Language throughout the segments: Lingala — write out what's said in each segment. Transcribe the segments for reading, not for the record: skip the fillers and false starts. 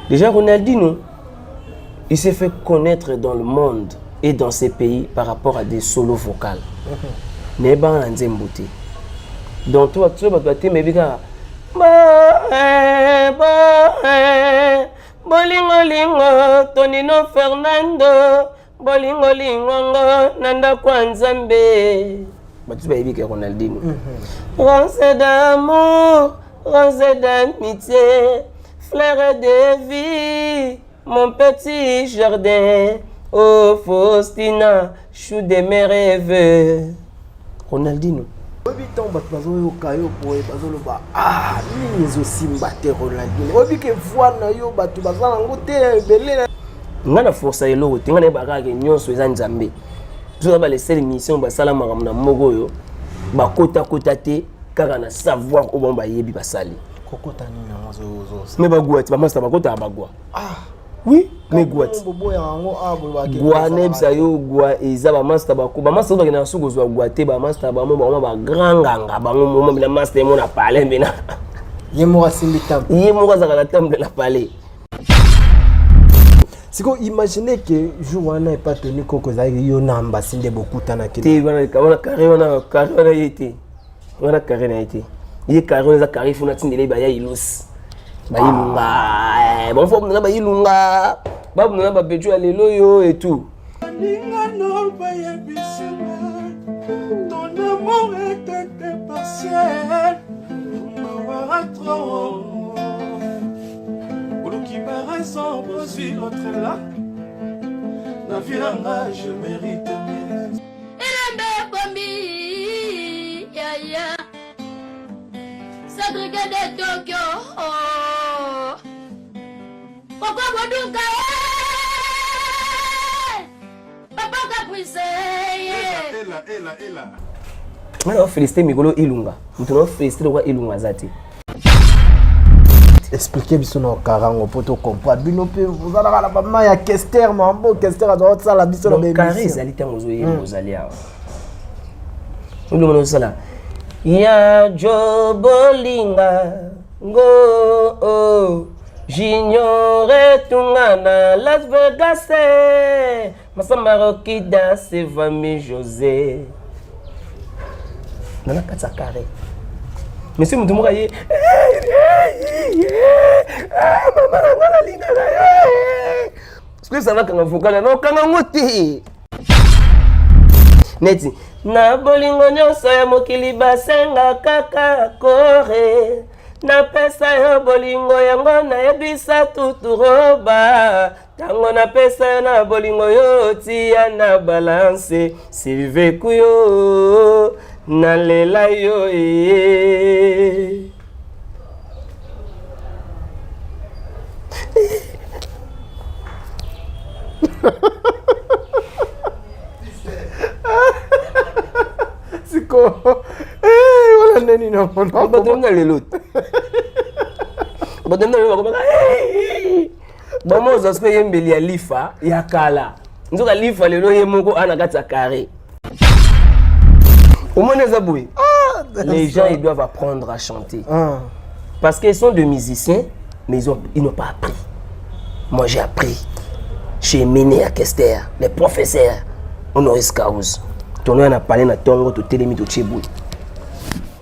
Déjà, Ronaldinho, il s'est fait connaître dans le monde et dans ses pays par rapport à des solos vocales. Mais ben, on a beauté. Donc, toi, tu vas te mais bien, bolingo lingo, Tonino Fernando, bolingo lingo, Nanda Kwanzambe. Tu vas éviter Ronaldinho. Rose d'amour, rose d'amitié, fleur de vie, mon petit jardin. Oh Faustina, chou de mes rêves. Ronaldinho. Obi tant bazo kayo poe bazo loba ah ni aussi mbaté Ronaldinho. Obi ke voix na yo batu bazala ngote belé. Ngana força elo te ngana ba ka ke nyonso eza nzambe. Zo ba les seules missions ba sala makamna moko yo ba kota te kaka na savoir o bomba yebi basali. Kokota ni na zo. Mais ba gwa ti ba master ba kota ba gwa. Ah oui, mais gwa ti. Gwa nebsa yo gwa eza ba master ba ko ba master ba na suko zo gwa te ba master ba mo ba granganga ba mo na master mo na parler mbena. Yemo asimbi tam. Yemo ka za na temple la parler. Si vous imaginez que jour n'est pas tenu que vous avez eu un ambassade de beaucoup de temps. Tu vois, carré on a été. On a carré na été. Il est carré on a carré funa tindele ba ya ilus. Ba ilunga. Bon faut na ba ilunga. Ba na ba beju alelo yo et tout. Ninga no ba ya bisela. Ton amour est impartial. Ma trop. Raison pour suivre l'autre là. La vie là, je mérite mieux. Et la bombi, ya ya. Cédric de Tokyo. Pourquoi vous donc papa caprice. Ela. Maintenant féliciter Migolo Ilunga. Maintenant féliciter le roi Ilunga Zati. Expliquez bien son carango pour te comprendre. Bino pe vous allez la maman ya Kester mambo Kester a droit ça la biso la bébé. Carré zalita mozoye mozalia. Nous demandons ça là. Ya jobolinga go j'ignorais tungana Las Vegas. Masamba Rokida c'est Vami José. Nana katsa carré. Monsieur Moutoumoukaye, maman, la ligne là. Parce que ça va quand on vocal, non, quand on monte. Neti, na bolingo nyonso ya mokili basenga kaka kore. Na pesa yo bolingo yango na yebisa tuturoba. Tango na pesa yo na bolingo yo tia na balance. Sive kuyo. Nalela yo C'est quoi? Voilà neni non. On va donner les lots. On va donner le lots. Bon moi ça se fait yembeli ya lifa ya kala. Nzoka lifa lelo yemoko ana kata carré. Au moins les gens ils doivent apprendre à chanter. Parce qu'ils sont des musiciens, mais ils n'ont pas appris. Moi j'ai appris. Chez Méné à Kester, les professeurs, Honoris Causa. Ton nom a parlé na tongo to télémi to chebou.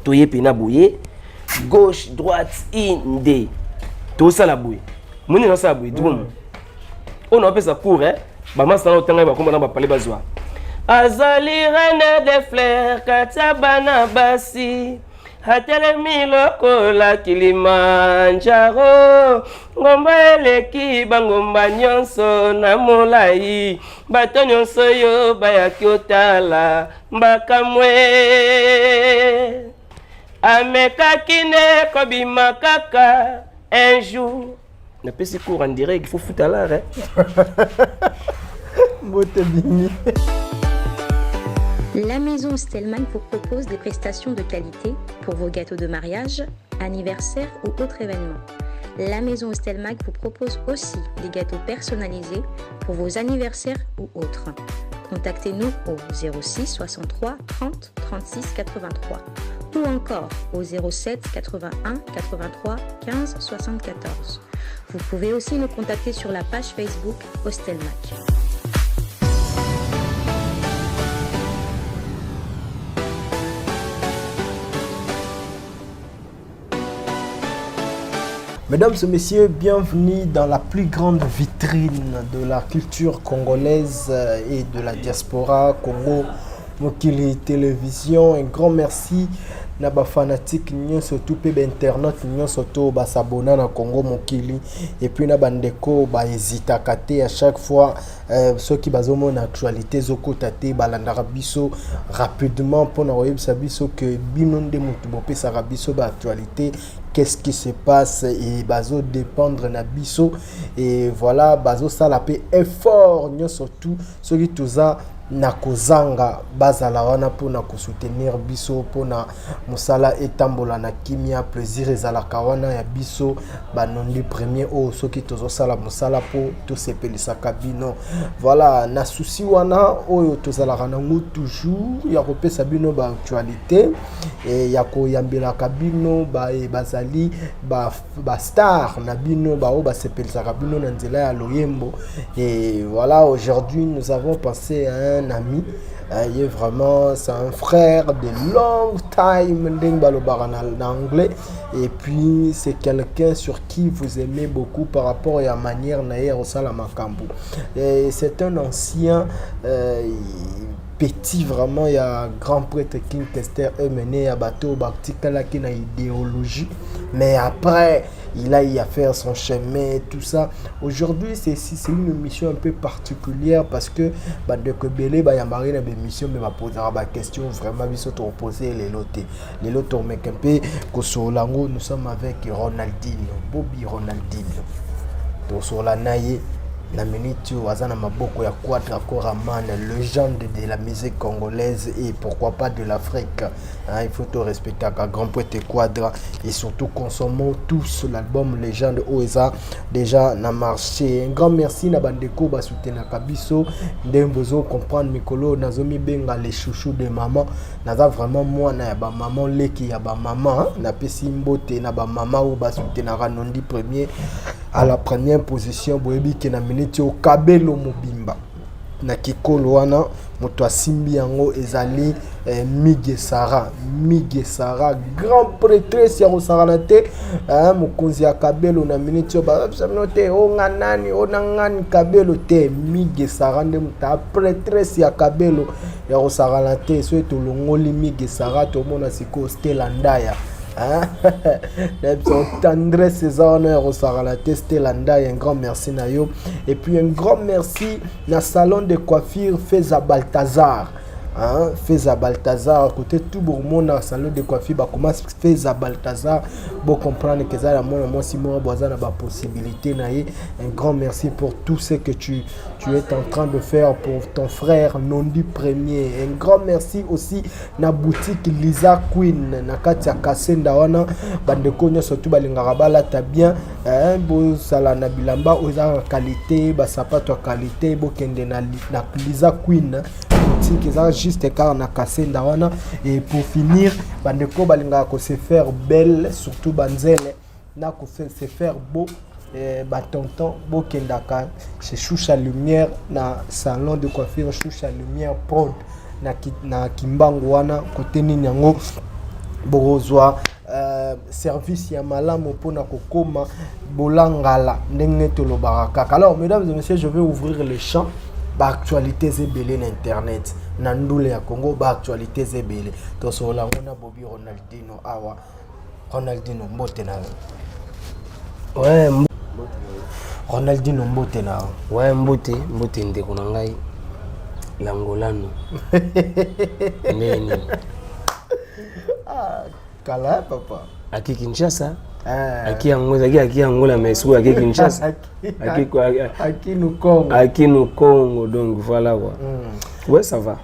Toye pena bouye, gauche, droite, inde. Tout ça la bouye. Moni na ça bouye, drum. On appelle ça court hein. Ba masa na otanga ba komba na ba parler bazwa. Azali reine des fleurs katabana basi Hatelemi lokola Kilimanjaro Ngomba eleki bangomba nyonso na molai Bato nyonso yo bayaki otala mbakamwe Amekaki ne kobima kaka un jour Napesi cours en direct, il faut foutre à l'art La maison Stelmach vous propose des prestations de qualité pour vos gâteaux de mariage, anniversaire ou autres événements. La maison Stelmach vous propose aussi des gâteaux personnalisés pour vos anniversaires ou autres. Contactez-nous au 06 63 30 36 83 ou encore au 07 81 83 15 74. Vous pouvez aussi nous contacter sur la page Facebook Hostelmac. Mesdames et messieurs, bienvenue dans la plus grande vitrine de la culture congolaise et de la diaspora Congo Mokili Télévision. Un grand merci na ba fanatique surtout pe internet surtout ba s'abonner na Congo Mokili et puis na bandeko ba hésita kate à chaque fois ceux qui bazomo na actualité zoko tate balandara biso rapidement pour na oyebisa biso que binonde mutu bopé sa biso ba actualité. Qu'est-ce qui se passe et bazo dépendre na biso et voilà bazo salapé effort surtout ceux qui touza na kozanga bazala wana pona ko soutenir biso pona musala etambola na kimia plaisir ezalaka wana ya biso banondi premier o soki tozo sala musala po to sepelisa kabino voilà na souci wana oyo tozalaka nango toujours ya kopesa bino ba actualité et ya koyambela kabino ba e bazali ba star na bino ba o ba sepelisa kabino na nzela ya loyembo et voilà aujourd'hui nous avons pensé à un ami, il est vraiment, c'est un frère de long time en anglais et puis c'est quelqu'un sur qui vous aimez beaucoup par rapport à la manière naïe au Salamakambu. C'est un ancien petit vraiment, il y a un grand prêtre King Kester mené à bateau Baktikala qui a une idéologie mais après il a eu à faire son chemin, tout ça. Aujourd'hui, c'est une mission un peu particulière parce que de Kobele, il y a une mission, mais je poser la question vraiment, il faut poser les lots. Les lots, un peu, nous sommes avec Ronaldinho, Bobby Ronaldinho. Donc, sur la naïe, la minute où Azana Maboko ya Quadra Koraman, légende de la musique congolaise et pourquoi pas de l'Afrique. Il faut tout respecter à Grand Poète Quadra et surtout consommons tous l'album Légende Oeza déjà na marché. Un grand merci na bandeko ba soutenir Kabiso, ndembozo comprendre Mikolo nazomi benga les chouchous de maman. Naza vraiment moi na ba maman leki ya ba maman na pesi mbote na ba maman ou ba soutenir Nondi premier à la première position boyebi ke na minute au Kabelo Mobimba na kikolo wana moto asimbi yango ezali Mige Sara grand prêtresse ya Rosaranate mokonzi ya Kabelo na minute ba note o nganani o nangani Kabelo te Mige Sara nde muta prêtresse ya Kabelo ya Rosaranate so etolongoli Mige Sara to mona siko Stella Ndaya tendresse ces honneurs au Sarala testé landa un grand merci nayo et puis un grand merci na salon de coiffure Feza Balthazar Feza Balthazar côté tout bourmon na salon de coiffure ba commence Feza Balthazar bon comprendre que ça la moi si moi boisana ba possibilité naie un grand merci pour tout ce que tu es en train de faire pour ton frère Nondi premier un grand merci aussi na boutique Lisa Queen na katia Kasenda wana bandeko nyo surtout balingaka balata bien bo sala na bilamba oza qualité ba sapato qualité bo kende na Lisa Queen boutique eza juste car na Kasenda wana et pour finir bandeko balingaka ko se faire belle surtout banzele na ko se faire beau tonton bokendaka chez Choucha Lumière na salon de coiffure Choucha Lumière prod na Kimbangu wana côté nini yango borozwa service ya malamu pona kokoma bolangala ndenge tolobaka. Alors mesdames et messieurs, je vais ouvrir le champ ba actualité zebele na internet na ndule ya Congo ba actualité zebele to sola ngona Bobby Ronaldinho awa Ronaldinho mbote na ouais Ronaldinho mbote na ouais mbote ndeko na ngai langolano nini kala papa aki Kinshasa aki Angola mesu aki Kinshasa aki no Congo donc voilà quoi. Ouais ça va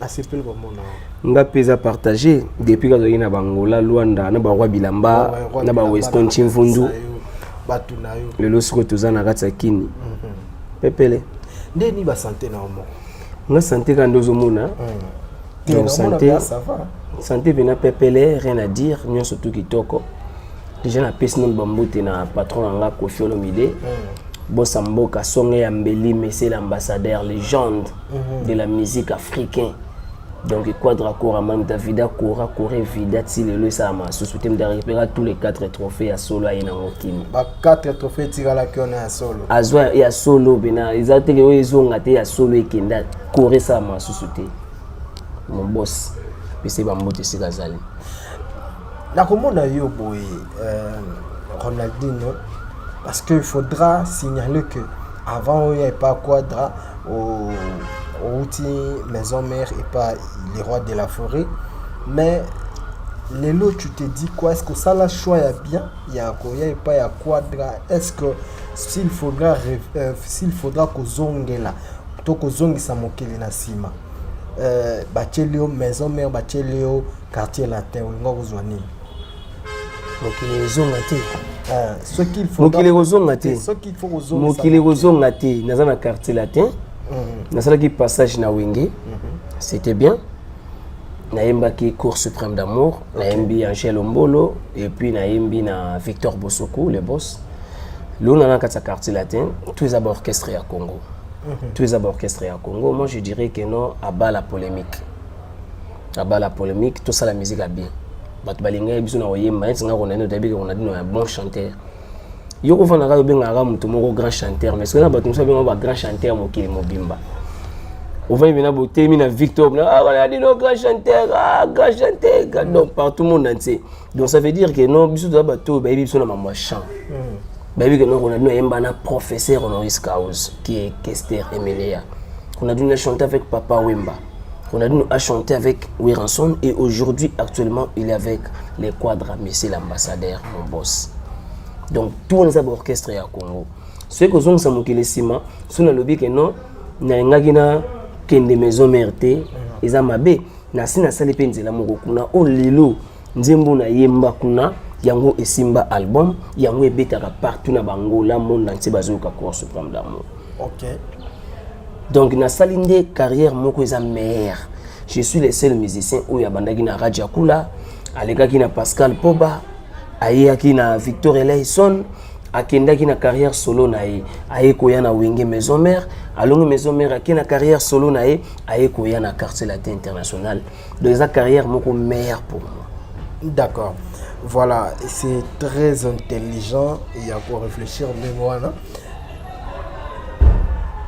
asepel comme on nga pesa partager depuis quand na Bangola Luanda na ba roi Bilamba na ba Weston Chimfundu batu na yo le losiko tozana katsa kini pepele ndeni ba santé na omo nga santé ka ndozo mona Donc santé vena pepele, rien à dire, nous surtout kitoko. Déjà na pesi non bamboute na patron nga Koffi Olomide. Bosamboka Songe Ambeli, mais c'est l'ambassadeur légende de la musique africaine. Donc Quadra Kora Mam Davida Kora Kore Vida Tilelo Sama sous-soutem de récupérer tous les 4 trophées à solo à Inangokini. 4 trophées tirala qui on est à solo. Azwa et à solo bena ils ont été ils ont gâté à solo et Kenda Kore Sama sous-soutem. Mon boss puis c'est Bambote Sigazali. La commande yo boy Ronaldinho parce qu'il faudra signaler que avant il n'y avait pas Quadra au outil maison mère et pas les rois de la forêt, mais les lots tu te dis quoi, est-ce que ça la choix bien il y a pas ya Quadra, est-ce que s'il faudra que zongela to ko zongisa mokeli na sima bachelio maison mère bachelio quartier latin ngo kuzwani mokili zongate ce qu'il faut mokili kozongate ce qu'il faut kozongate mokili kozongate naza na quartier latin. Nasalaki passage na Wenge, c'était bien. Naembaki Cour suprême d'amour, naembi Angel Ombolo et puis naembi na Victor Bosoko, le boss. L'on a un quartier latin, tous les orchestrés à Congo. Tous les orchestrés à Congo, moi je dirais que non, à bas la polémique. À bas la polémique, tout ça la musique a bien. Bat balinga et bisou na oyemba, on a dit un bon chanteur. Yo ko fana ka benga mutu moko grand chanteur mais c'est na bato musa benga ba grand chanteur mokili mobimba on va venir boter mina Victor ah voilà dit no grand chanteur donc partout monde entier donc ça veut dire que non biso da bato ba biso na mama chant ba bi que non on a nous yemba na professeur honoris causa qui est Kester Emelia on a dû nous chanter avec Papa Wemba on a dû nous chanter avec Wiranson et aujourd'hui actuellement il est avec les Quadra mais c'est l'ambassadeur mon boss. Donc tout les orchestres à Congo. Ce que nous sommes qui les ciment, sur le lobby que non, na ngina kende maison merte, ezamabe na sina sali penzi la moko kuna o lelo nzembo na yemba kuna yango esimba album yango ebetaka partout na bangola monde entier bazoka Cour suprême d'amour. OK. Donc na salinde carrière moko eza meilleure. Je suis le seul musicien où ya bandaki na Radio Kula, alekaki na Pascal Poba. Ayaki na Victor Eleison akendaki na carrière solo na ye ayeko ya na Wenge maison mère alongi maison mère akena na carrière solo na ye ayeko ya na quartier latin international donc sa carrière moko meilleure pour moi. D'accord, voilà, c'est très intelligent et il y a pour réfléchir même wana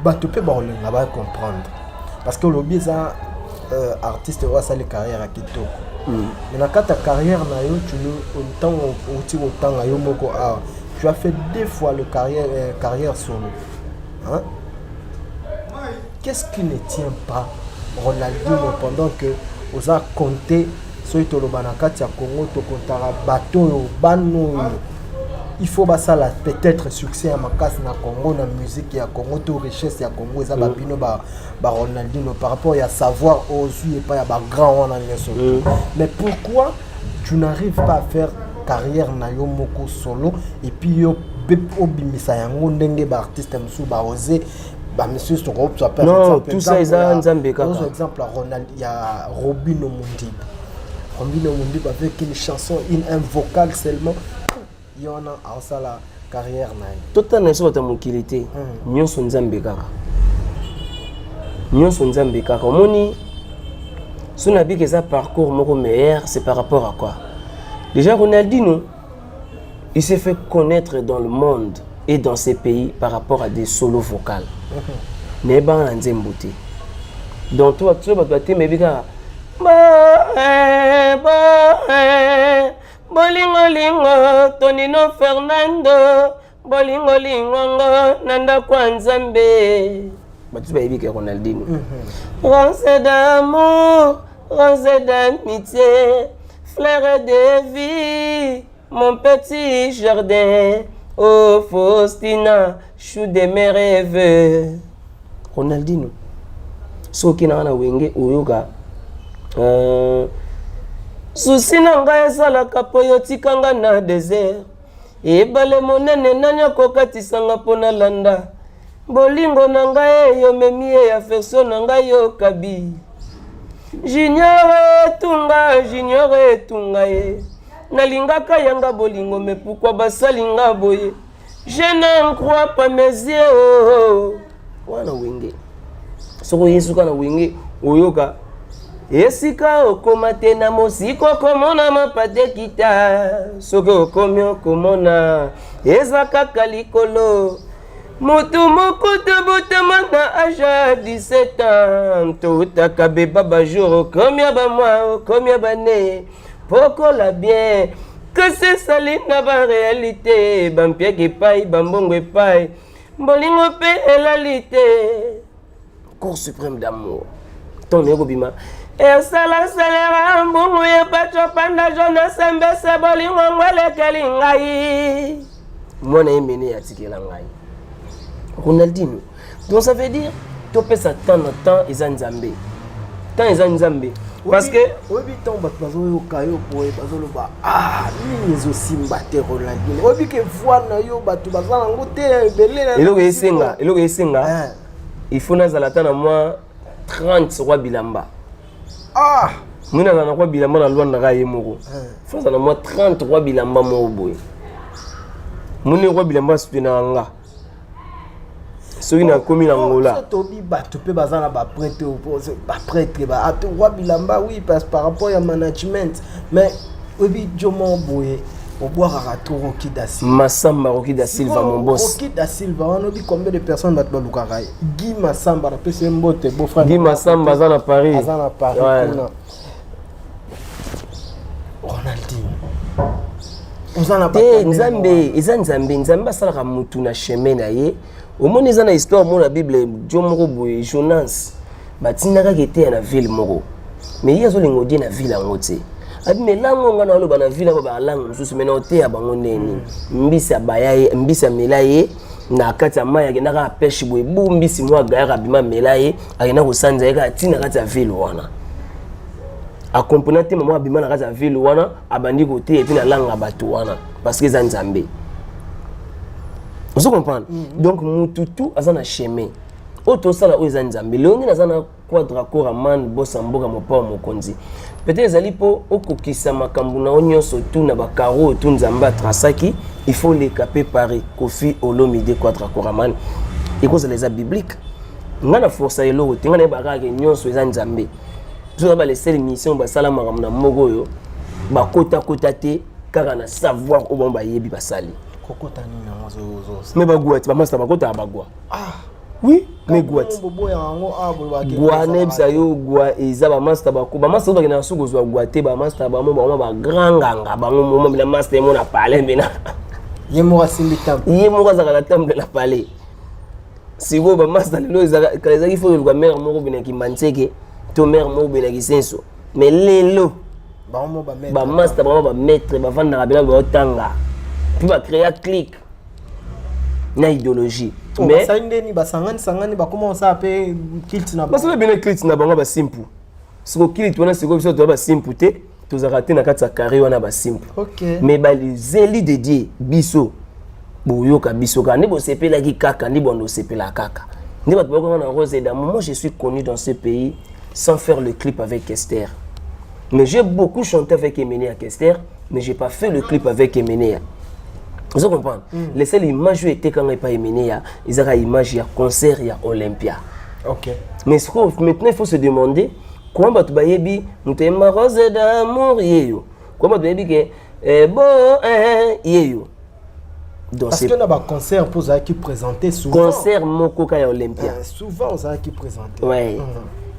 ba tu peux ba comprendre parce que le biza artiste wa sa carrière à kitoko. Mais dans ta carrière, tu as fait 2 fois le carrière solo. Hein? Qu'est-ce qui ne tient pas Ronaldinho pendant que vous avez compté sur le Congo, bateau, il faut ça peut-être succès à ma casse na Congo na musique ya Congo to richesse ya Congo ça babino ba Ronaldinho par rapport à savoir aujourd'hui et pas ya ba grand on mais pourquoi tu n'arrives pas à faire carrière na yo moko solo et puis yo obimisa yango ndenge ba artiste msu ba oser ba monsieur sur groupe ça peut non tout ça isa nzambe kaka par exemple Ronald il y a Robino Mundi avec une chanson un vocal seulement il y en a en ça la carrière naï. Tout le monde est en qualité. Nous sommes Zambékaka. Nous sommes Zambékaka. Moni, si on a dit que ça parcours meilleur, c'est par rapport à quoi? Déjà Ronaldinho, il s'est fait connaître dans le monde et dans ses pays par rapport à des solos vocales. Mais ben en Zambouté. Donc toi tu vas te mais bika. Bolingo lingo Tonino Fernando bolingo lingo nanda kwa Nzambe batu bayibi ke Ronaldinho rose d'amour rose d'amitié fleur de vie mon petit jardin oh Faustina chou de mes rêves Ronaldinho soki na Wenge oyoka Susi na ngai ezalaka po yo tikanga na désert ebale monene nani akokatisanga mpo nalanda bolingo na ngai yo memi ye affection na ngai yo kabi J'ignore tunga ye. Nalingaka yanga bolingo mais pourquoi basalinga boye? Je n'en crois pas mes yeux. Wana wenge. Soko Yesu kana wenge oyoka. Esika okomate na mosiko komona mapate kita. Soko okomyo komona ezaka kalikolo. Mutu mokuta botama na aja 17 ans. Totaka beba bajoro combien ba mois combien ba ne. Pokola bien que c'est sali na ba réalité. Bampia ki pai bambongo pai. Bolingo pe elalité. Cour suprême d'amour. Ton ego bima. Et sala salera mbungu ye pacho panda jona sembe se bolingo ngwele kelingai. Mwana yemene ya tikela ngai. Ronaldinho. Donc ça veut dire tu peux ça temps en temps ils en Zambé. Tant ils en Zambé. Parce que obi ton bat bazo kayo boye bazo loba ni aussi mbaté Ronaldinho. Obi ke voix na yo batu bazala ngote belé na. Eloko esenga. Il faut nazala tana moi 30 roi bilamba. Muna na roi bilamba na lwa na ga yemoko. Faut na moi 30 roi bilamba mo boye. Muni roi bilamba supina nga. Soki na komi na ngola. Tobi batu pe bazala ba prêtre ba prêtre ba ato roi bilamba oui parce par rapport à management mais obi jomo boye au boire à Rocky da Silva. Massamba Rocky da Silva mon boss. Rocky da Silva on obi combien de personnes bat balukarai. Guy Massamba na pese mbote beau frère. Guy Massamba za na Paris. Za na Paris. Ronaldinho. Nzambe asalaka mutu na chemin na ye. Omoni eza na histoire mo na Bible jo moko boye Jonas batindaka kete na ville moko mais ye azolingo die na ville yango te abi melango nga na loba na ville ba lango mususu mena ote ya bango neni mbisi abayaye mbisi amelaye na kati ya maya kendaka pêche boye bu mbisi mo agaya bima melaye akena ko sanza ye ka tina kati ya ville wana akompona te mama abima na kati ya ville wana abandi kote et puis na langa bato wana parce que za Nzambe. Vous comprenez? Donc, Mututu a un chemin. Auto sala o eza Nzambe. Leoni na zana quadra koraman bossa mboka mopa mokonzi. Peut-être zalipo okokisa makambu na onyoso tu na bakaro tu Nzamba trasaki, il faut les caper pareil. Kofi Olomide quadra koraman. Et cause les bibliques. Ngana força elo te ngana ba ka nyonso eza Nzambe. Zo ba les sel mission ba sala makambu na mogo yo. Ba kota te kaka na savoir o bomba yebi basali. Mais bagouati, ba master bakota bagwa. Oui, mais gouati. Gwa nebsa yo gwa eza ba master bako. Ba master ba na sugo zo gouate ba master ba mo ba granganga ba mo bila master mo na parler bena. Yemo asimbitam. Yemo zaka na temple la parler. Sigo ba master lelo ezaka kaza ki faut ko mère mo bina ki manteke, to mère mo bina ki senso. Mais lelo ba master ba maître ba vanda bina ba otanga. Puis va créer un clic na idéologie mais ça ndeni ba sangani ba comment ça appelle kilt na ba parce que bien kilt na bango ba simple siko kilt wana siko biso to ba simple te to za rater na kati ya carré wana ba simple mais ba les élites de Dieu biso boyoka biso ka ni bo sepela ki kaka ni bondo sepela kaka ni ba boko na rose d'amour. Moi je suis connu dans ce pays sans faire le clip avec Esther, mais j'ai beaucoup chanté avec Emenea Esther, mais j'ai pas fait le clip avec Emenea. Vous comprenez? Les seules images étaient quand il pas Emenea, ils avaient une image, il y a concert, il y a Olympia. Mais maintenant il faut se demander comment tu vas yebi, nous t'aimons rose d'amour yeyo. Comment tu vas yebi que bon yeyo. Parce que dans concert pour ça qui présentait souvent. Concert moko ka Olympia. Souvent ça qui présentait. Ouais.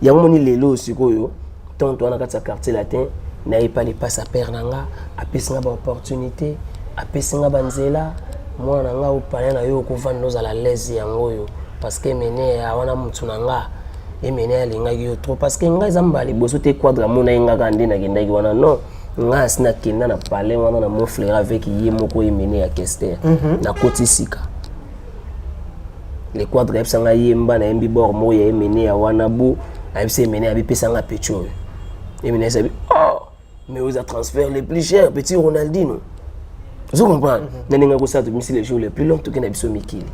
Il y a un moni lelo aussi koyo. Tant toi na kati quartier latin, n'aille pas les passes à perdre nanga, à pesa ba opportunité. Apesinga banzela mwana nga upaya na yo kovanda ozala lezi yango yo parce que Emenea wana mutu nanga Emenea lingaki yo trop parce que nga ezamba liboso te quadra mona nga kande na kendaki wana non nga sina kenda na parler wana na mon frère avec ye moko Emenea Esther na kotisika les quadra epsanga yemba na embi bor mo ya Emenea wana bu ayebise Emenea bipesanga pecho Emenea sabi mais vous a transfert les plus chers petit Ronaldinho. Vous comprenez? Nanenga ko sa to misi les jours les plus longs to kena biso mikili.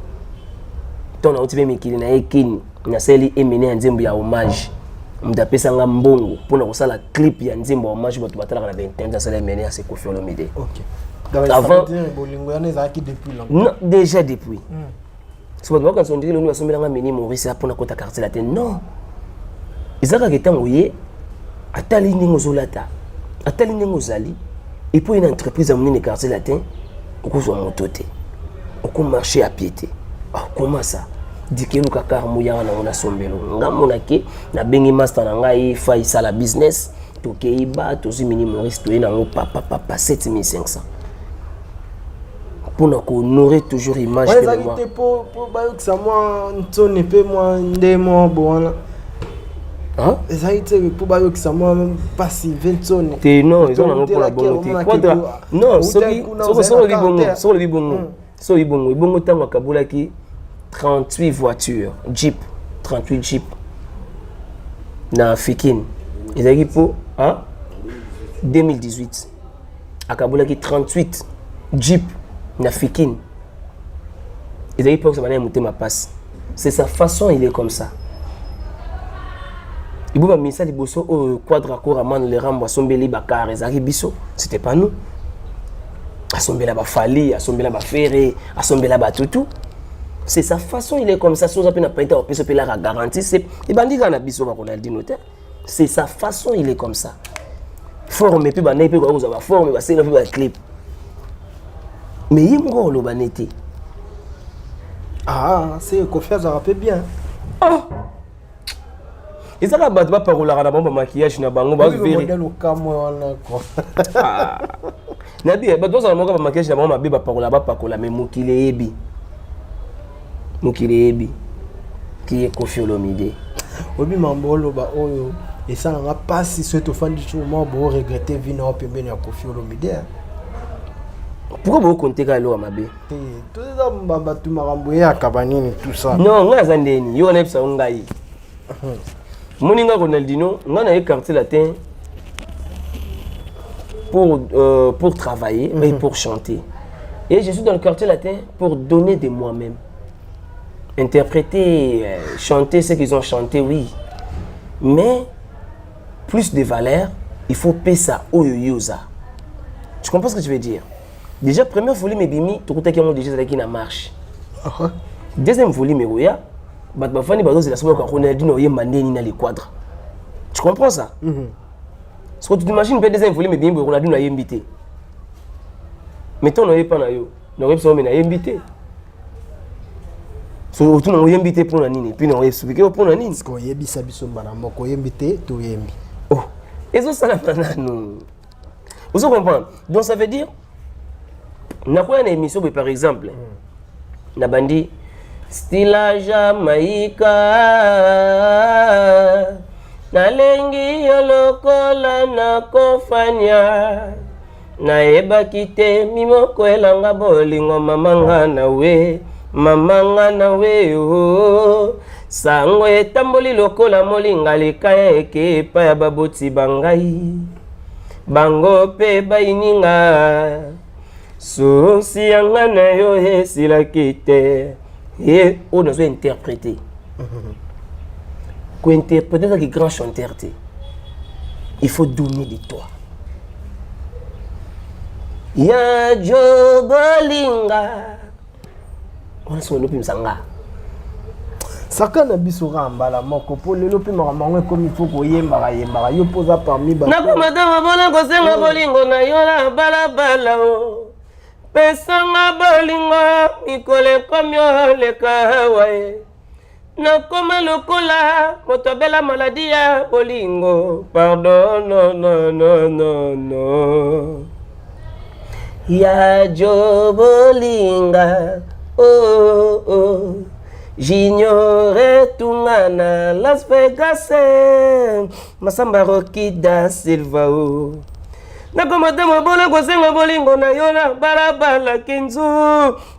Ton na otibe mikili na ekini na seli Emenea nzembo ya hommage. m'dapesa nga mbongo pour na la clip ya nzimbo hommage bato batala na 21 ans ça mené à ce Koffi Olomide. OK. Avant bolingo yana ezaki depuis longtemps. Non, déjà depuis. C'est pas quand on dit le nous asomela mini Maurice pour na kota quartier latin. Non. Ezaka ketango ye atali ningo zolata. Atali ningo zali et pour une entreprise à monnaie quartier latin okozwa motote. Oko marcher à pied. Ah comment ça? Dikelu kakar muyanga na ngona sombelo. Ngamona ke na bengi master na ngai fa isala business to keiba to zimini Maurice to ina ngo papa 7500. Pour honorer toujours l'image de moi. Pour que ça moi ne peut moi ndemo bon. Hein? Ça été pour que ça moi passe 20 tonnes. Non, ils ont pour la bonne non, sur le bongo tango kabula ki 38 voitures, Jeep, 38 Jeep. Na Fikin. Ils ont pour 2018. À kabula ki 38 Jeep. Na Fikin. Il a eu peur que ça va monter ma passe. C'est sa façon, il est comme ça. Il m'a mis ça, il bosso au quadra man les rambes à sombeli bakar et biso. C'était pas nous. À sombela ba fali, à sombela ba ferré, à sombela ba tout. C'est sa façon, il est comme ça. Si on a peine à peine au peso la garantie, c'est il bandit quand a biso va qu'on a dit notaire. C'est sa façon, il est comme ça. Forme puis ba n'est pas vous avoir forme, ba c'est le clip. Mais il me rend l'obanité. Ah, c'est Koffi ça rappelle bien. Ah! Et ça va battre par la rana maquillage na bango ba vérité. Modèle au camo là quoi. Ah. Nabi ba doza na bango maquillage na bango mabe ba parola ba pakola mais mokile ebi. Mokile ebi. Qui est Koffi Olomide. Obi mambolo ba oyo et ça n'a pas si ce offendu sur moi pour regretter vino pembeni ya Koffi Olomide. Pourquoi vous comptez quand l'eau à ma baie? Tout ça, baba, tu m'as rembouillé à Cabanine, tout ça. Non, on a zandeni, on a ça on gagne. Moninga Ronaldinho, on a quartier latin pour travailler et pour chanter. Et je suis dans le quartier latin pour donner de moi-même. Interpréter, chanter ce qu'ils ont chanté, oui. Mais plus de valeur, il faut payer ça au yoyoza. Tu comprends ce que je veux dire? Déjà, première volume, bimi, tout le monde déjà qui na marche. Deuxième volume, Roya, Batbafani Bados, c'est la seule fois qu'on a dit non, il y a mandé dans les quadres. Tu comprends ça? Parce que tu t'imagines, le deuxième volume, bimi, on a dit non, il y a invité. Mettons, on n'a pas na yo, on n'a pas invité. So, tu n'as invité pour la nini, puis on a expliqué pour la nini. Parce qu'on y a bis à bis au balambo, qu'on y invité, tout y invité. Oh, et ça, ça n'a nous. Vous comprenez? Donc ça veut dire. Na kwa na émission par exemple na bandi stila Jamaïca na lengi yolokola na kofanya na eba kite mimoko elanga bolingo mamanga na we oh sango etamboli lokola molinga lekaya ekepa ya baboti bangai bango pe baininga Souci yangana yo esila kite et on a interprété. Pour interpréter ça qui grand chanteur il faut donner de toi. Ya jogolinga. On se lopi msanga. Saka na biso rambala moko po lelo pe mamango comme il faut ko yemba yo posa parmi ba. Na ko madama bona ko senga bolingo na yo la bala o. Pesanga bolingo mikole komyo leka wae nakoma lokola motobela maladie ya bolingo pardon no ya jo bolinga oh j'ignorais tungana Las Vegas masamba Rocky da Silva oh nakoma dama bona kosenga bolingo na yo na balabala kinzu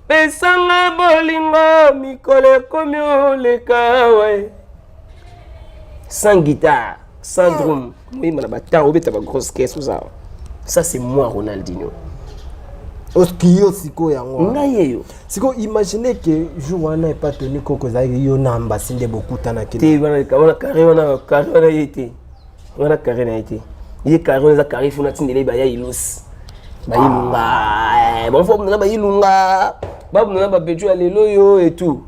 pesanga bolingo mikole komyo lekawe sans guitare sans drum oui mana bata obeta ba grosse caisse ça c'est moi Ronaldinho Oskio siko yango. Ngayeyo. Siko imaginez que jour n'est pas tenu koko za yo na ambassade beaucoup tana ke. Te wana carré wana yete. Wana carré na yete. Ye carré za carré funa tindele ba ya ilus. Ba ilunga. Bon faut ba ilunga. Ba na ba beju alelo yo et tout.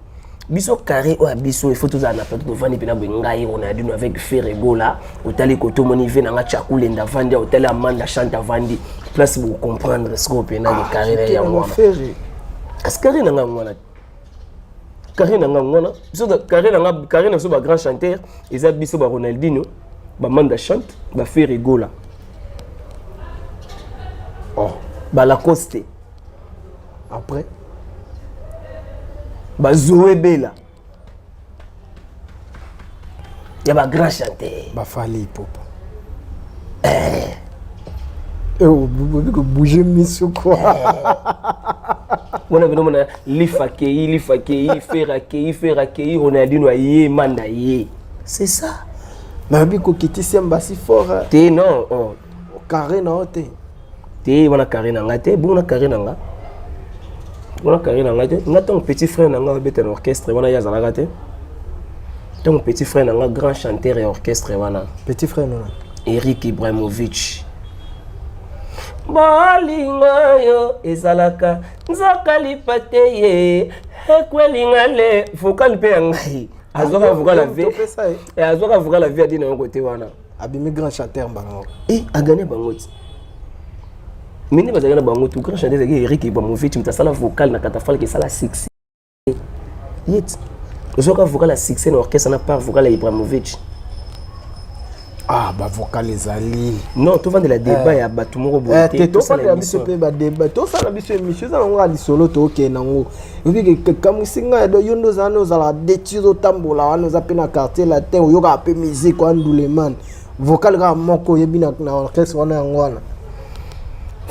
Biso carré ou biso il faut tous en appeler de vendre pena bengai on a dit avec Ferrego là hôtel koto monive na nga chakule nda vendre hôtel Amanda chante vendre place pour comprendre ce qu'on pena de carré ya ngwana est-ce carré na nga ngwana carré na nga ngwana biso carré na so ba grand chanteur eza biso ba Ronaldinho ba Amanda chante ba Ferrego là ba Lacoste après ba Zoé Bella. Il y a un grand chanteur. Ba Fali Popa. Bouger miso quoi. On a vu l'ifakei, Ferrakei, Ronaldinho aye, Manda aye. C'est ça. Mais biko kiti semba si fort. Té non. Oh. Carré na ote. Té wana carré na ngate, bon carré na nga. On a carré dans la tête. On a ton petit frère dans un orchestre. On a yazala gâté. Ton petit frère dans un grand chanteur et orchestre. Petit frère non. Eric Ibrahimovic. Bolingo yo ezalaka nzoka lipate ye ekwelinga le vocal pe ngai azoka vocal la vie et azoka vocal la vie adina ngo côté wana abimi grand chanteur bango a gagné bango. Mini bazagana bango tout grand chanteur Eric Ibrahimovic mutasala vocal na katafal ke sala 6 yet ozoka vocal la 6 na orchestre na part vocal Ibrahimovic ba vocal les ali non tout vendre la débat ya batu moko boté tout ça la biso pe ba débat tout ça la biso émission za ngo ali solo to ke nango obi ke kamusinga do yondo za no za la détiro tambola wana za pe na quartier latin yoka pe musique wa nduleman vocal ga moko yebi na orchestre wana yango wana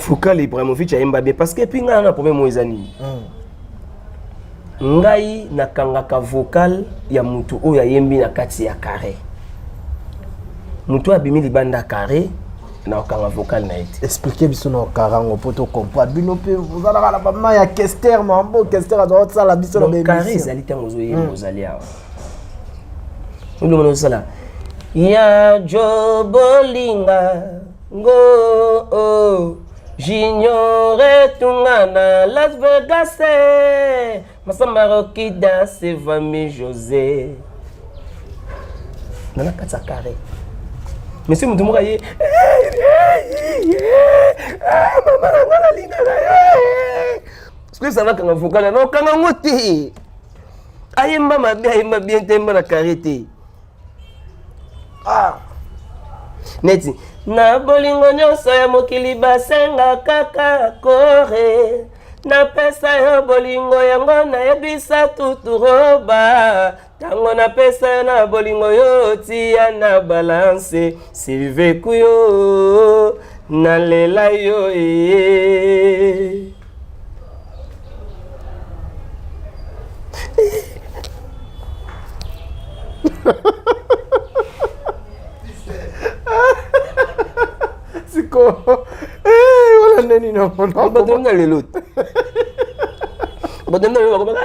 vocal Ibrahimovic ayemba bien parce que pinga na problème moizani ngai na kangaka vocal ya mutu oyo ayembi na kati ya carré mutu abimi libanda carré na kanga vocal na ete expliquer biso na karango poto comprendre bino pe vous allez la ba ya Kester mambo Kester doit ça la biso na be carré zali tango zo yembo zali awa ndo mono sala ya jobolinga ngo J'ignore tungana Las Vegas Masamba Rocky danse Vami José Nana kata carré Monsieur Moutoumouka ye Maman nangana lina Parce que ça va quand on vocal non quand on ngote Ayemba ma bien temba na carré te Neti na bolingo nyonso ya mokili basenga kaka kore na pesa yo bolingo yango na yebisa tuturoba tango na pesa yo na bolingo yo tia na balance silve kuyo na lela yo wala neni na fono badonga lelo badonga lelo bakoma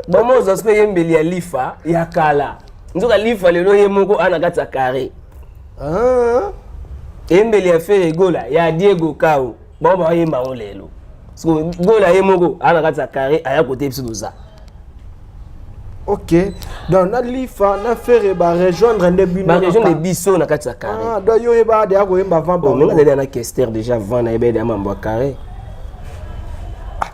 bamoza spe yembeli ya lifa ya kala nzoka lifa lelo yemoko ana kata carré yembeli ya Ferregola ya Diego Kao baba yemba ngo lelo so gola yemoko ana kata carré aya côté bisoza. Ok, donc na lifa na faire ba rejoindre ndebino ba rejoindre biso na kati ya carré donc yo eba de ako yemba vamba on nga dali na Kester déjà vend na ebe de mambo carré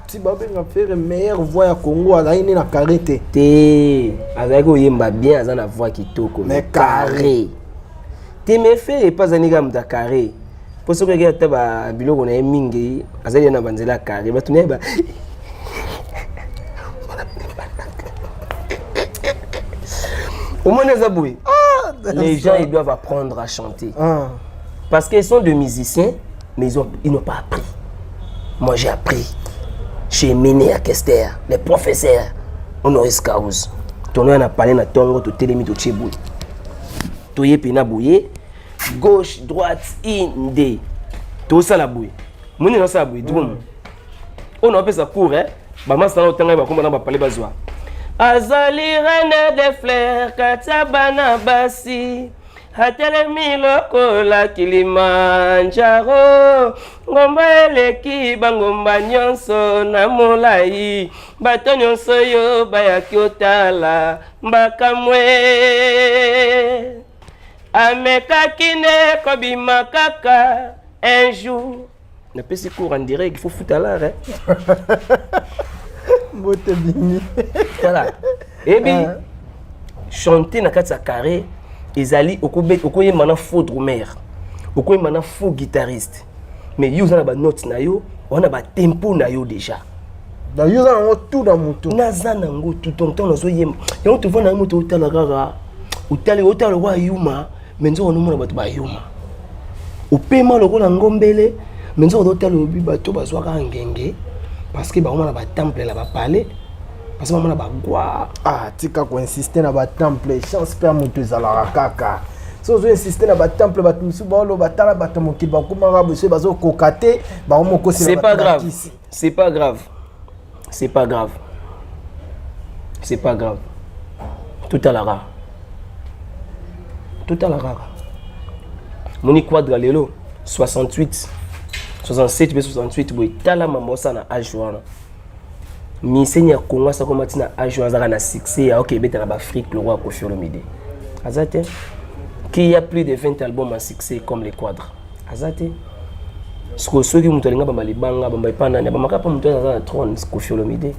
ti ba benga faire meilleure voix ya Congo azali na carré te azali ko yemba bien azana voix kitoko mais carré te me fait pas anika mta carré pour ce que gata ba biloko na mingi azali na banzela carré ba tuneba au moins les gens ils doivent apprendre à chanter parce qu'ils sont des musiciens mais ils n'ont pas appris. Moi j'ai appris chez Méné à Kester les professeurs Honoris Causa ton on a parlé na tongo to telemi to chebou to yepina bouye gauche droite inde to ça la bouye Moni na sabu idum. On a fait ça court hein. Maman ça autant ba komba na ba parler bazwa. Azali reine des fleurs katabana basi. Hatelemi lokola Kilimanjaro. Ngomba eleki bangomba nyonso na molai. Bato nyonso yo bayaki otala mbakamwe. Amekakine kobima kaka un jour. On appelle ce cours en direct, il faut foutre à l'art. Voilà. Et bien, chanter dans sa carré, ils allaient au Koye mana faux drummer, au Koye mana faux guitariste. Mais ils ont des notes na yo, on a des tempo na yo déjà. Ils ont tout dans mon tour. Naza nango tout ton temps nazo yem. Et on te voit na moto utala rara. Utale wa yuma, menzo on mona bato ba yuma. Au paiement le rôle ngombele. Mais nous avons dit que bateau bazwa ngenge parce que ba on a ba temple là ba palais parce que on a ba gwa ah tika ko insister na ba temple chance pe moto ezala kaka so zo insister na ba temple ba tusu ba lo ba tala ba tomo ki ba kuma ba bose bazo kokate ba mo ko c'est pas grave c'est pas grave c'est pas grave c'est pas grave tout à la rare moni quadra lelo 68 67 b 68 boy tala mamosa na ajuana mi senya kongo sa ko matina ajuana za na succès ya OK beta na Afrique le roi Koffi Olomide azate qui a plus de 20 albums en succès comme les quadres azate ce que ceux qui muto linga ba libanga ba ipana ba makapa muto za trône Koffi Olomide.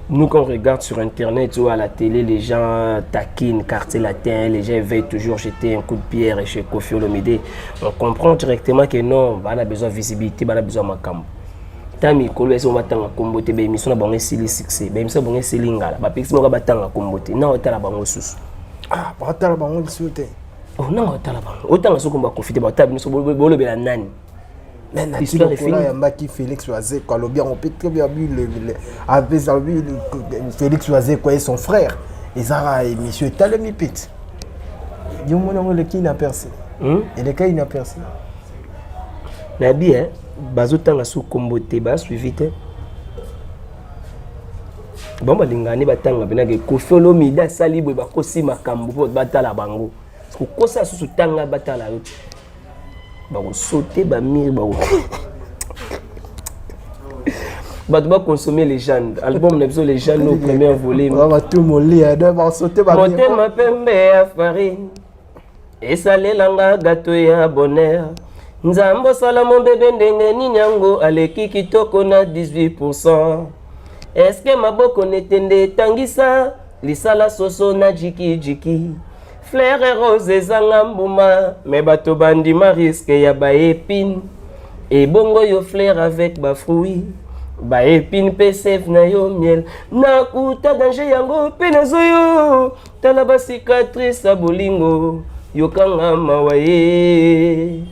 Nous, quand on regarde sur Internet ou à la télé, les gens taquinent, quartier latin, les gens veulent toujours jeter un coup de pierre chez Koffi Olomide. On comprend directement que non, on a besoin de visibilité, on a besoin de macam. Tami, kolo esi on va tanga kombote, be mission na bango sili succès, be mission bango sili ngala, ba pixi mo ka batanga kombote. Na otala bango susu. Ah, ba otala bango susu. Oh, na otala bango. Otanga so komba Koffi te ba otala biso bolo bela nani. L'histoire est finie. Il Félix Oazé, quoi, on peut très bien Félix Oazé, quoi, et son frère. Et Zara et monsieur Talemi Pit. Il y a un qui n'a percé. Et le cas il n'a percé. Nabi, hein, bazotanga sous comboté, bas suivi. Bon, bah, l'ingani batanga, benage, Koffi Olomide, salibo, bakosi makambo, batala bango. Parce que kosa sous tanga batala. Bah sauter bah mire bah bah tu vas consommer les gens album n'a besoin les gens au premier volet bah tout molli bah sauter bah monter ma pembe à farine et salé langa gâteau ya bonheur nzambo sala mon bébé ndenge ni nyango aleki kitoko na 18%. Est-ce que maboko netende tangisa lisala soso na jiki fleur et rose ezanga mbuma mais bato bandima risque ya ba épine et bongo yo fleur avec ba fruit ba épine pe sef na yo miel na kuta danger yango pe nazoyo tala ba cicatrice a bolingo yo kanga mawaye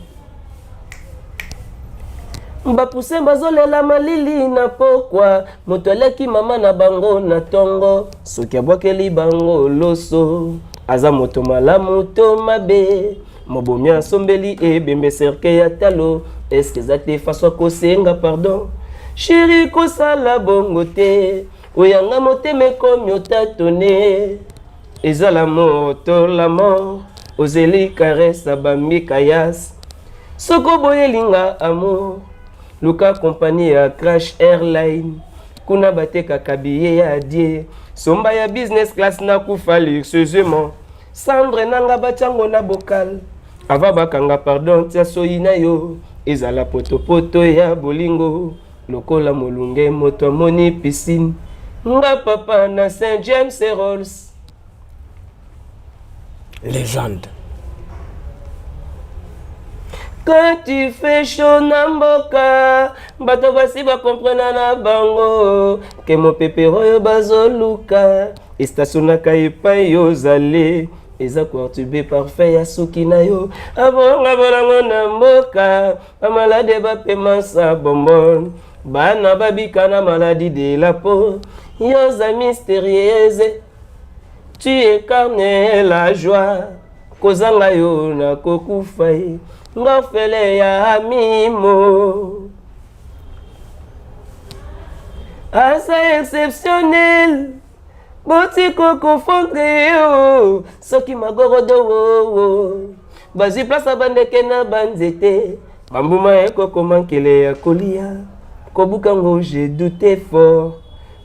mba pousse bazolela malili na pokwa moto aleki mama na bango na tongo soki abwakeli bango loso aza moto malamu to mabe mobomi asombeli ebembe serke ya talo eske eza te faso kosenga pardon sheri kosala bongo te oyanga motema ekomi otatone ezala moto la mort ozeli karesa bambi kayas soko boyelinga amour luka kompani ya Crash Airline kuna batekaka biye ya die somba ya business class na kufa luxueusement Sandre nanga bachango na bokal ava bakanga pardon tia soyi na yo ezala poto ya bolingo lokola molunge moto amoni piscine nga papa na Saint James et Rolls légende. Quand tu fais chaud na mboka bato basi ba comprendre na bango que mon pépéro yo bazoluka estationaka epai yo zale eza quartube parfait ya soki na yo avonga bolango na mboka bamalade bapema sa bonbon bana babika na maladie de la peau yoza mystérieuse tu incarnes la joie kozanga yo na kokufa ye ngofele ya mimo asa exceptionnel boti koko fondre yo soki magorodo bazi place bandeke na banzete bambuma ekoko mankele ya kolia kobukango j'ai douté fort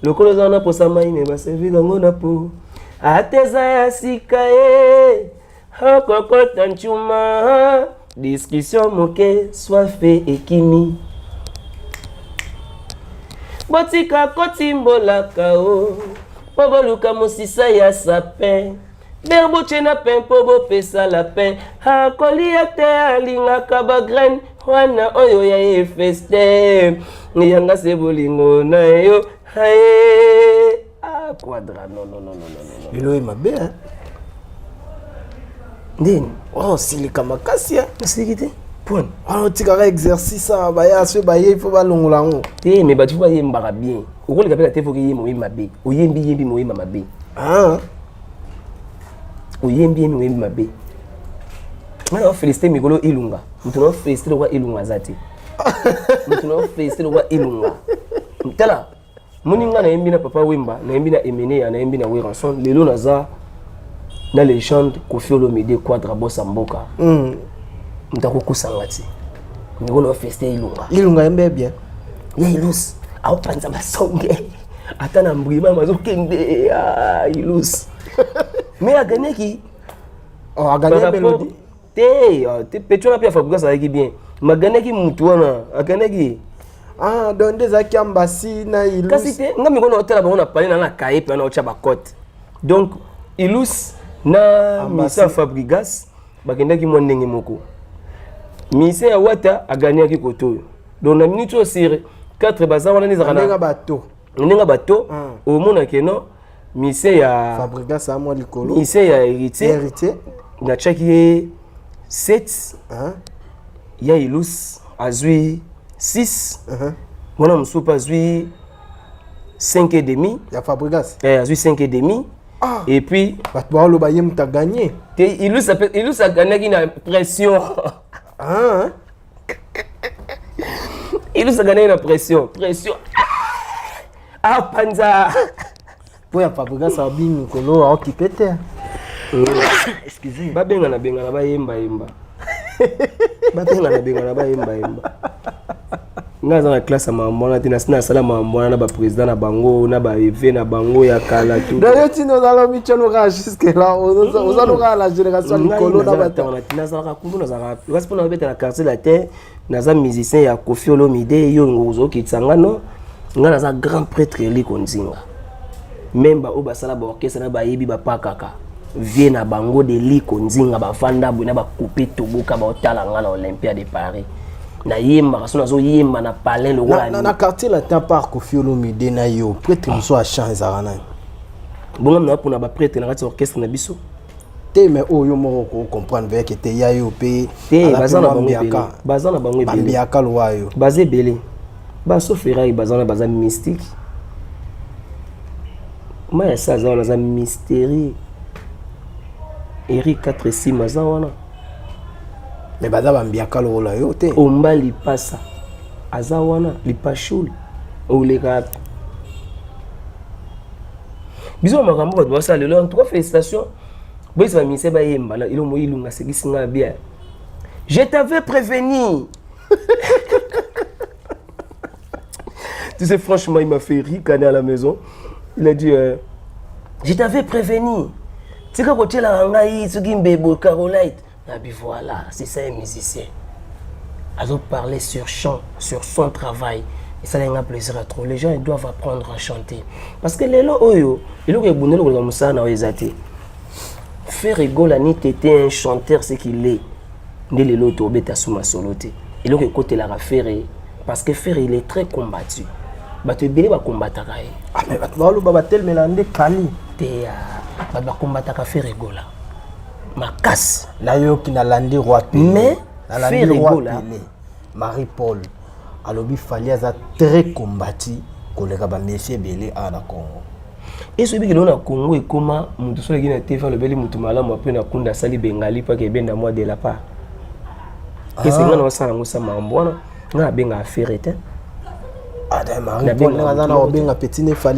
lokolo zana posa mai me baservi nango na po ateza ya sika e okokota nchuma discussion moke soit fait ekimi botika kotimbolaka o po boluka mosisa ya sapin berboche na pen po bopesa lapin akolia te alingaka bagraine wana oyo ya efeste yanga se bolingo na yo haye quadra non Lelo mabe hein. Ndeni Oh silika makasi hein. sikite pon Oh tikara exercice baya so baye il faut balongola ngo. te mais batu ba yembaka bien okolika pela te faut que yemo mabe oyembi mo yemba mabe Ah oyembi mabe mana féliciter mikolo ilunga mutuna féliciter kwa ilunga zati mutuna féliciter kwa ilunga mtala muninga na yembi na papa wemba na yembi na emene na yembi na weranson lelo naza na légende Koffi Olomide Quadra bossa mboka mtako kusangati mikolo féliciter ilunga yembe bien ya ilus au panza basonge atana mbrima mazokende ilus mais aganeki oh agane melody te petro pia fabuka ça qui bien maganeki mutu wana aganeki ah donc des aki ambasi na ilus kasi te ngami kono hôtel ba on parler na kae pe na ocha ba cote donc ilus na misa fabrigas bagendaki mo ndenge moko mise ya wata aganeki koto donc na minute osire 4 baza wana ni zakana ndinga bato au mona keno mise ya Fabrigas a moi likolo mise ya héritier na chaki 7 ya ilus azui 6 mwana musupa azui 5 et demi ya Fabrigas azui 5 et demi et puis bato lo bayem ta gagné te ilus a gagné na pression ilus a gagné na pression panza po ya Fabrigas a bien likolo a occupé te excusez babengana bayemba bengana bayemba ngaza na classe mambona tina sina sala mambona na ba président na bango na ba EV na bango ya kala tout d'ailleurs tino dans le michelo ga jusque là ozalo ga la génération likolo na batana tina sala kumbu na zaka parce que na beta na quartier la terre naza musicien ya Koffi Olomide yo ngozo kitsanga no ngana za grand prêtre Liko Nzinga memba o basala ba orchestre na ba yebi ba pakaka vie na bango de Liko Nzinga ba fanda bu na ba couper toboka ba otala ngana Olympia de Paris na yemba kaso nazo yemba na palais le roi na quartier la temps par Koffi Olomide na yo prêtre muso a chance arana bon na pour na ba prêtre na kati orchestre na biso te mais oyo mo ko comprendre ve que te ya yo pe te bazana bango ebele bambiaka lo ayo bazé belé ba sofera bazana baza mystique mais ça za na za mystère Eric 4 maza wana mais baza bambiaka lo la yo te omba lipasa aza wana lipashul oleka biso makambo bato basa lelo en tout cas félicitations boy ça mi se ba yemba la ilo mo ilunga sekisinga bien je t'avais prévenu. Tu sais franchement il m'a fait rire quand il est à la maison il a dit je t'avais prévenu tika ko tela ngai tsuki mbebo Carolite na bi voilà c'est ça un musicien alors parler sur chant sur son travail et ça a un plaisir à trouver les gens ils doivent apprendre à chanter parce que lelo oyo ilo ko ebunelo ko musana oyezate faire rigoler ni tété un chanteur c'est qu'il est ndé lelo to beta suma soloté ilo ko côté la faire parce que faire il est très combattu bato ebele ba combattre kai mais bato ba lo ba tel melande kali te ba combattre ka faire rigoler makas la yo ki na landi roi mais faire rigoler Marie-Paul alobi fali aza très combattu koleka ba monsieur belé à la Congo Et ce qui est Congo et comment nous sommes les TV le bel mutumala moi pe na kunda sali bengali pas que ben moi de la part. Et c'est là on ça na musa mambona na benga affaire était. Marie-Paul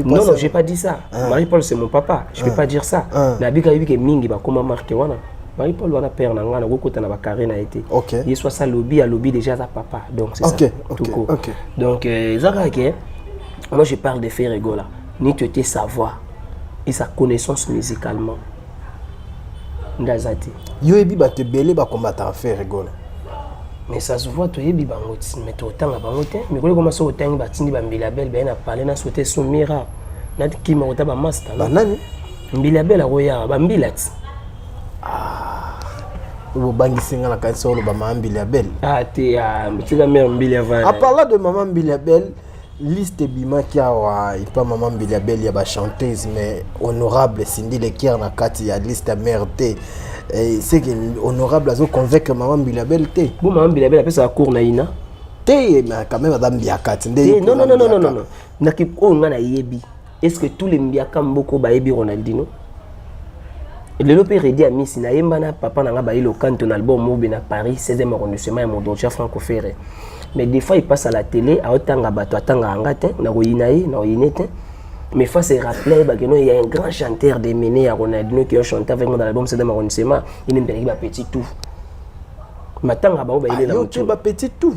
non, non, j'ai pas dit ça. Marie-Paul, c'est mon papa. Je peux pas dire ça. Nabika yibike mingi ba comment marqué wana. Marie-Paul wana père na ngana ko kota na ba carré na été. Il soit ça lobby à lobby déjà sa papa. Donc c'est ça. OK. Donc Zaka moi je parle de faire rigola. Ni tu étais sa voix et sa connaissance musicalement. Ndazati. Yo ebi ba te belé ba combattre faire rigola. Mais ça se voit, tu es bien, mais tu es en bangote. Mais quand on commence à faire des Mbilabel, ben a parlé na sauté son mira. Na qui m'a ota ba master. Ba nani? Mbilabel a roya ba mbilat. Vous bangi singa la kanso lo ba Mbilabel. T'es à la mère Mbilabel. En parlant de maman Mbilabel, liste bima qui a pas maman Mbilabel ya ba chanteuse mais honorable Cindy Lekier na kati ya liste mère T. C'est que honorable azo convaincre maman Mbilabel T. Bon maman Mbilabel appelle ça cour naina. T mais quand même madame Biakati. Non. Na ki ko ngana yebi. Est-ce que tous les Mbiaka mboko ba yebi Ronaldinho? Le lopé redi a mis na yemba na papa na nga ba ile au canton album Mobe na Paris 16e arrondissement et mon docteur Franco Ferré. Mais des fois il passe à la télé à otanga bato atanga angate na roinaye na oyinete. Mais face à rappeler il y a un grand chanteur de Méné à Ronaldinho qui a chanté avec moi dans l'album 16e arrondissement, il est un petit tout. Matanga ba il est na mutu ba petit tout.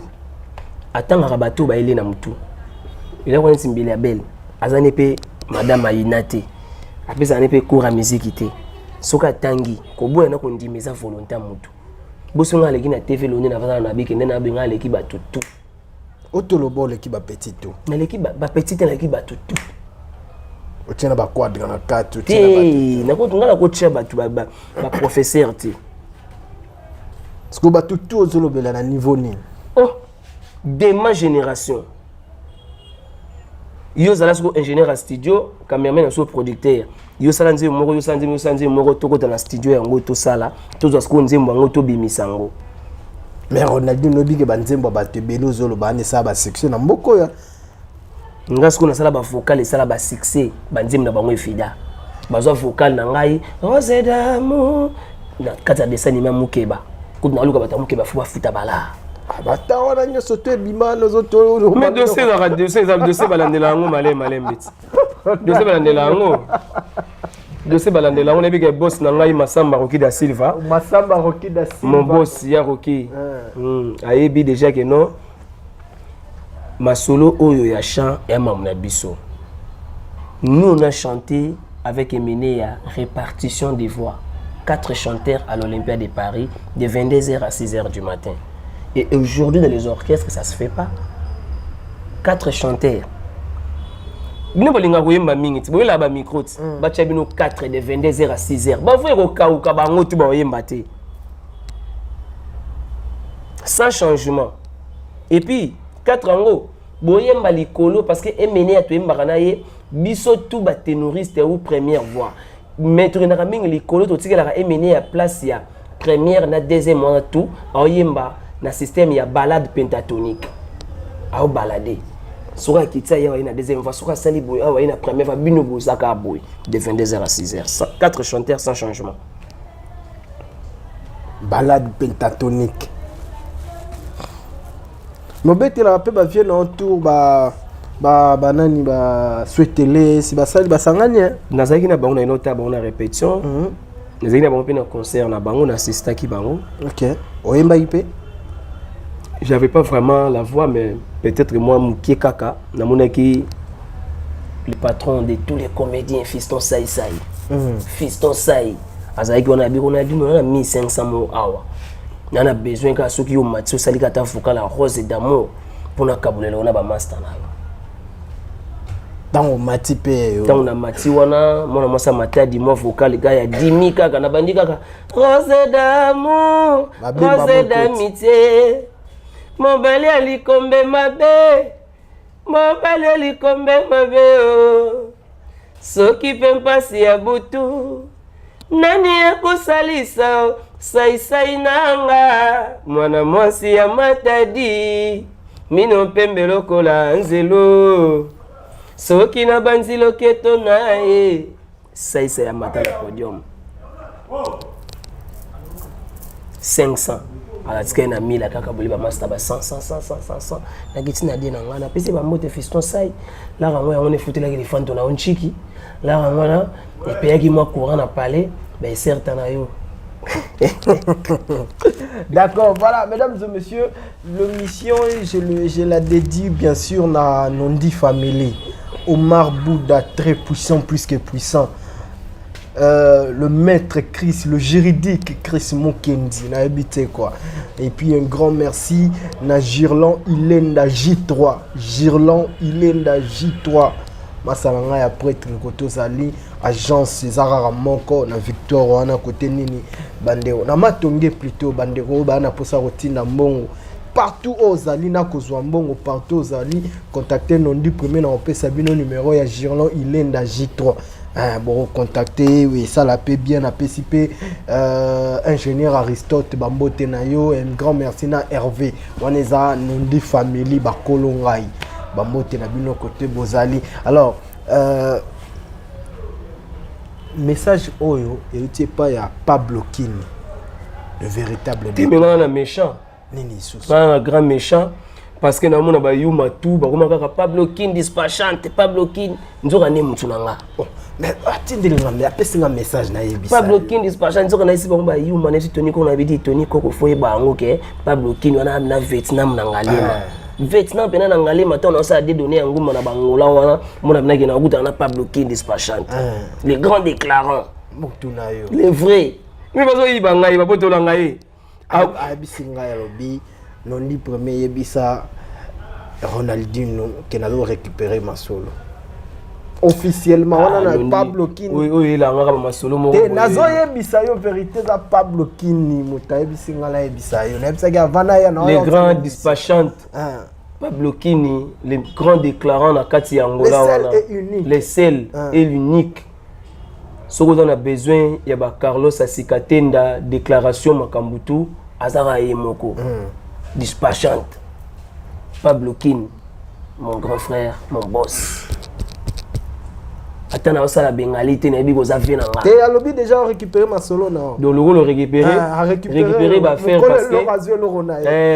Atanga rabato ba il est na mutu. Il a connaissé Mbilabel. Azane pe madame Ayinate. Après ça ne peut cours à musique ité. Soka tangi ko boya na ko ndimeza volontaire mutu. Bosonga leki na TV loni na vana na biki na benga leki ba tutu. Otolobo leki ba petit tout. Mais leki ba petit leki ba tutu. Otiena ba quadre na 4 otiena ba na ko tungala ko tia ba professeur ti. Parce que ba tutu ozolobela na niveau ni. Oh, de ma génération. Yo zala so ingénieur à studio, cameraman so producteur. Yo sala nzembo moko yo sanze moko toko dans la studio yango to sala, to zo sko nzembo yango to bimisango. Mais Ronaldinho bige ba nzembo ba te belo zolo ba ne sa ba section na mboko ya. Nga sko na sala ba vocal et sala ba succès, ba nzembo na bango efida. Bazo vocal na ngai, Rose d'amour. Na kata dessin ni mamukeba. Ko na luka ba tamukeba fu ba futa bala. Bata wana nyoso to ebima nozo to mais dossier balandela yango malem bit dossier balandela yango nebi ke boss na ngai Masamba Roki da Silva mon boss ya Roki ayebi déjà que non masolo oyo ya chant ya mamna biso nous on a chanté avec Emene ya répartition des voix 4 chanteurs à l'Olympia de Paris de 22h à 6h du matin. Et aujourd'hui, dans les orchestres, ça ne se fait pas. 4 chanteurs. Vous ne pouvez pas vous minute. Vous avez un micro. Vous avez 4 de 22h à 6h. Vous avez un sans changement. Et puis, 4 ans, vous avez un likolo parce que Emene a tué Maranaye, biso tout ba ténoriste ou première voix. Mais tu n'as pas mis likolo, tu as Emene à place, il y a première, na deuxième, mois tout, oyemba. Na système ya balade pentatonique a balader sura kitsa ya ina deuxième fois sura sali boy a ina première fois bino bozaka boy de 22h à 6h 4 chanteurs sans changement balade pentatonique mobeti la pe ba vient autour ba nani ba souhaitele si ba sali ba sanganya nazaki na bango na inota bango na répétition nazaki na bango pe na concert na bango na assista ki bango. OK oyemba ipe. J'avais pas vraiment la voix, mais peut-être moi, Mouké Kaka, le patron de tous les comédiens, Fiston Saï. Fiston Saï. Azaïki, on a dit 1500 mots. On a besoin que ceux qui ont matché, ça dit que la rose d'amour pour la Kaboulé, on a un master. Dans le mati pe. Dans le mati, on a mon massa matin, dis-moi vocal, les gars, il y a 10 000 Kaka, Nabandi Kaka. Rose d'amour, rose d'amitié. Mon bel likombe mabe, mon bel likombe mabe, soki pempasi ya butu, nani akusalisa, sai nanga, mwana mwasi ya matadi, mino pembe lokola nzelo, soki na banzi loketo na ye saisa ya mata na podium 500 alatika na 1000 kaka boli ba master ba 100 na giti na die na ngana pesi ba mote fiston sai la rango ya on efutela ki les fanto na onchiki la rango na e payaki moi courant na palais ben certain na yo. D'accord, voilà, mesdames et messieurs, l'émission, je la dédie bien sûr à Nondi Family. Omar Bouddha, très puissant, plus que puissant. Le maître Chris, le juridique Chris Mokendi, n'a habité quoi. Et puis un grand merci à Girlan Ilenda J3. Girlan Ilenda J3. Masalanga ya prêtre Koto Zali, agence Zara Moko, na Victor wana côté nini bandeo. Na matonge plutôt bandeo bana posa rotina mbongo. Partout aux Zali na kozwa mbongo, partout aux Zali, contactez Nondi premier na opesa bino numéro ya Girlan Ilenda J3. Bon, contactez, oui, ça la paie bien, à PCP, ingénieur Aristote, Bambote Nayo, un grand merci à Hervé. On est à Nondi Family, Bakolongai, Bambote Nabino côté Bozali. Alors, message Oyo, il n'y a pas ya Pablo Kini, le véritable. Tu es méchant. Un grand méchant. Parce que nous avons eu tout, nous avons Pablo Kini dispatchante, Pablo Kini, nous avons eu tout. Mais attendez, vous un message na yebisa. Pablo Kini dispatchante, nous avons eu tout. Nous avons eu Tony, qu'on avait dit Tony Koko Foye Bangoke, Pablo Kini, on a eu Vietnam Nangalema. Vietnam, on a Nangalema, on a des données en Gouma Bangola, on a eu Pablo Kini dispatchante. Les grands déclarants. Les vrais. Mais parce que Bangaï, va pas te l'engager. Ah, bisinga Robi. Non dit premier yebisa Ronaldinho qui n'a pas récupéré ma solo. Officiellement on a Pablo Kini. Oui, il a ma solo mo. Nazo yebisa yo vérité za Pablo Kini muta yebisinga la yebisa yo. Nebisa ga vana ya na. Les grands dispatchantes. Pablo Kini, les grands déclarants na kati Angola wana. Les seuls et l'unique. Ce qu'on a besoin, il y a Carlos Asikatenda déclaration Makambutu Azara Yemoko. Dispatchante, Pablo Kini, mon grand frère, mon boss. Attends, on a la bengalité, on a déjà récupéré. Et à l'objet déjà récupéré ma solo non. Donc le rôle récupérer va faire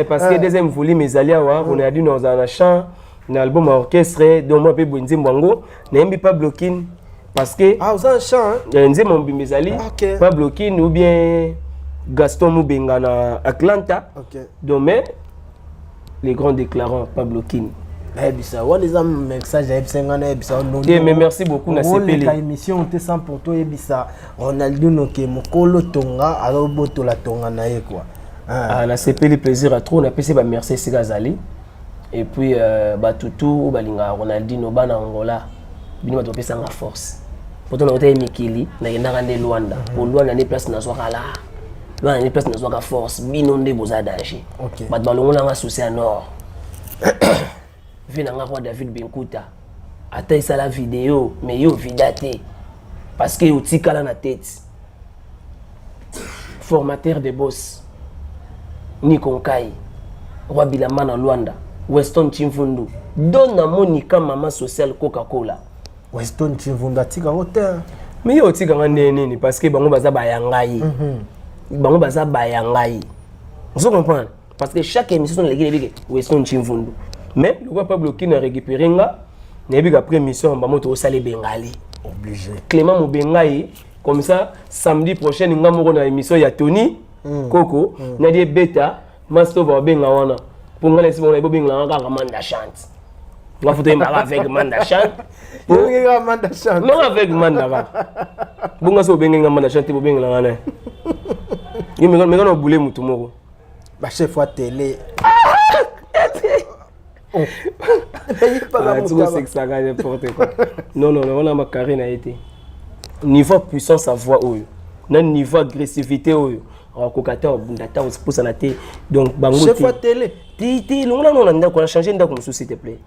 parce que deuxième volume mes alliés on a dit dans un chant, un album orchestre, donc moi peux bondir Mbango, n'aime Pablo Kini parce que vous avez un chant hein. Mon mes alliés, Pablo Kini ou bien Gaston Mubenga na Atlanta. Donc mais les grands déclarants Pablo Kini. Mais merci beaucoup na CPL. La émission était 100 pour toi ebisa Ronaldinho ke mokolo tonga alors boto la tonga na ye quoi. Na CPL plaisir à trop na PC ba merci Sigazali. Et puis Batutu balinga Ronaldinho bana Angola. Bino ba topesa nga force. Poto na hotel Mikili na yenda ngande Luanda. Pour Luanda ne place na zwakala. Luanda ne place na zwaka force bino nde boza danger. Bat balongo na nga souci à nord. Vina nga kwa David Benkuta. Ata isa la vidéo mais yo vidate parce que utika la na tête. Formateur de boss. Nico Nkai. Roi Bilama na Luanda. Weston Chimfundu. Donna Monica Mama Social Coca-Cola. Weston Chimfundu atika hotel. Mais yo tika ngande nini parce que bango baza bayangai. Bango baza bayangai. Vous comprenez? Parce que chaque émission les gars Weston Chimfundu. Mais le roi Pablo Kini a récupéré nga. N'ebi après mission ba moto osale bengali. Obligé. Clément Mobengai comme ça samedi prochain nga moko na émission ya Tony Coco na die beta master va benga wana. Pour nga laisser mon benga nga Manda chante. Nga photo imba avec Manda chante. Pour nga Manda chante. Non avec Manda ba. Bunga so benga nga Manda chante bo benga ngana. Yimi nga no boule mutu moko. Ba chef wa télé. Non, on a ma carrière a été. Niveau puissance à voix, niveau agressivité, on se pose à la télé. Donc, chef de télé. On a changé de s'il te plaît.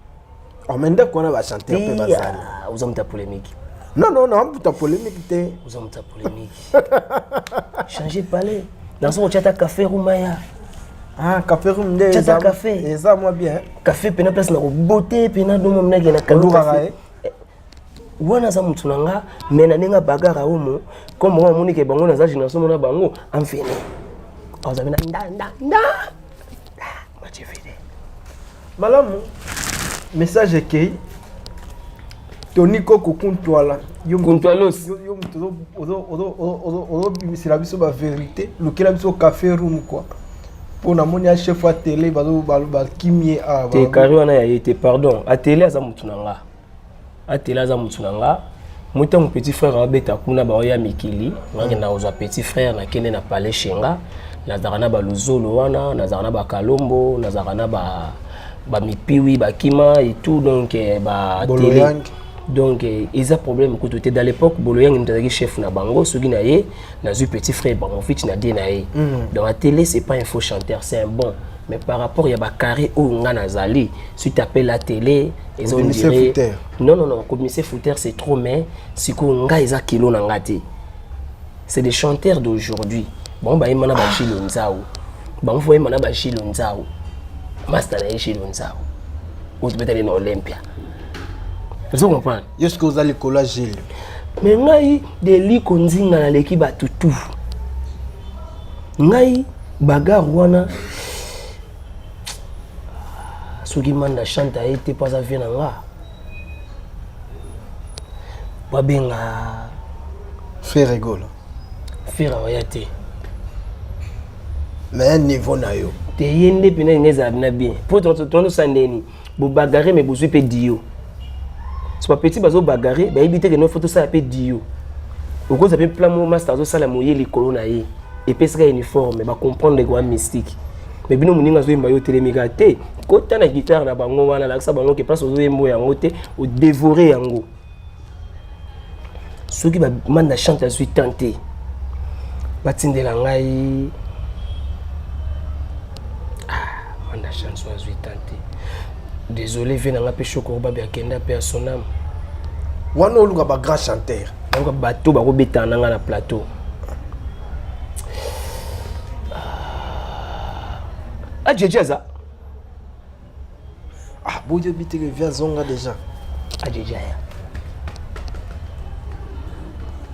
On va chanter un peu. Vous avez ta polémique. Non, ta polémique. Vous avez ta polémique. Changez de palais. Dans son chat à café Roumaya. Café room de café. Et ça moi bien. Café pena place na beauté pena do mom na gena kalu café. wana za mutu nanga mena nenga bagara omo comme on moni ke bango na za génération mona bango en fini ozabina nda match fini malamu message ke Tony Koko Kuntwala yo Kuntwalos yo mutu ozo bimisila biso ba vérité lokela biso café room quoi pour na moni a chef à télé bazo kimie a te kari wana ya été pardon a télé aza mutu nanga a télé aza mutu nanga muta mon petit frère abeta kuna ba ya mikili ngaki na ozo petit frère na kende na palais shenga na zarana ba luzolo wana na zarana ba kalombo na zarana ba mipiwi ba kima et tout donc ba télé donc ils a problème que tout était dans l'époque Boloyang était chef na bango sogi na ye na zu petit frère bango fit na dia na ye dans la télé c'est pas un faux chanteur c'est un bon mais par rapport il y a ba carré ou ngana zali si tu appelles la télé ils ont dit non commissaire Fouter c'est trop mais si ko nga ils a kilo na ngati c'est des chanteurs d'aujourd'hui bon ba imana ba chilo nzao ba mfo imana ba chilo nzao master na chilo nzao ou tu peux aller dans Olympia. Vous comprenez? Est-ce que vous allez collager? Mais ngai de li konzinga na leki ba tutu. Ngai bagar wana soki manda chanta été pas à venir nga. Ba benga faire rigolo. Faire royauté. Mais un niveau na yo. Te yende pena ngeza na bien. Pour ton sandeni, bo bagarre mais bo pe dio. C'est pas petit bazo bagarre, ba éviter que nos photos ça appelle dio. Au cause ça peut plein mot master zo sala moye les colonna et puis c'est uniforme ba comprendre les grands mystiques. Mais bino muninga zo yemba yo telemika te, kota na guitare na bango wana la sa bango ke place zo yembo yango te o dévorer yango. Ceux qui ba manda chante à suite tenté. Ba tindela ngai manda chante à suite tenté. Désolé, viens dans Choco Babi Kenda père son âme. Wano luka ba grand chanteur. Donc bateau ba robeta nanga na plateau. Ah Djejaza. Ah boudje bité que vient zonga déjà. Ah Djejaya.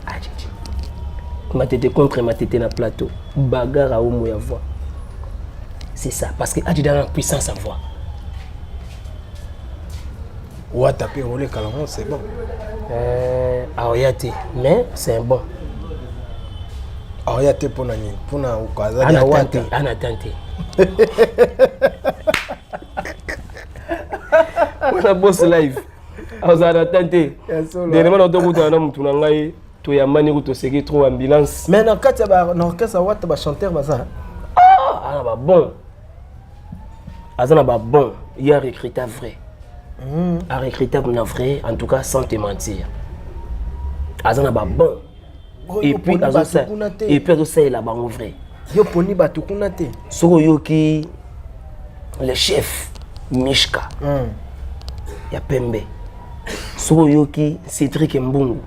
Ah Djeje. Ma tête contre ma tête na plateau. Bagarre à omo ya voix. C'est ça parce que Adjida a puissance à voix. Ou à taper rouler calamon, c'est bon. Aoyate, mais c'est un bon. Aoyate pour nani, pour na ukaza. Anatante. On a boss live. Anatante. Dernièrement on doit goûter un homme tout nangai, tout yamani goûter ce qui trouve ambulance. Mais dans quatre ba dans orchestre wat ba chanteur baza. Ah ba bon. Azana ba bon, il y a recruté vrai. À recrutable na vrai, en tout cas sans te mentir. Azana ba bon. Et puis azosa la ba vrai. Yo poni ba tukuna te. Soko yoki le chef Mishka. Ya Pembe. Soko yoki Cédric Mbungu.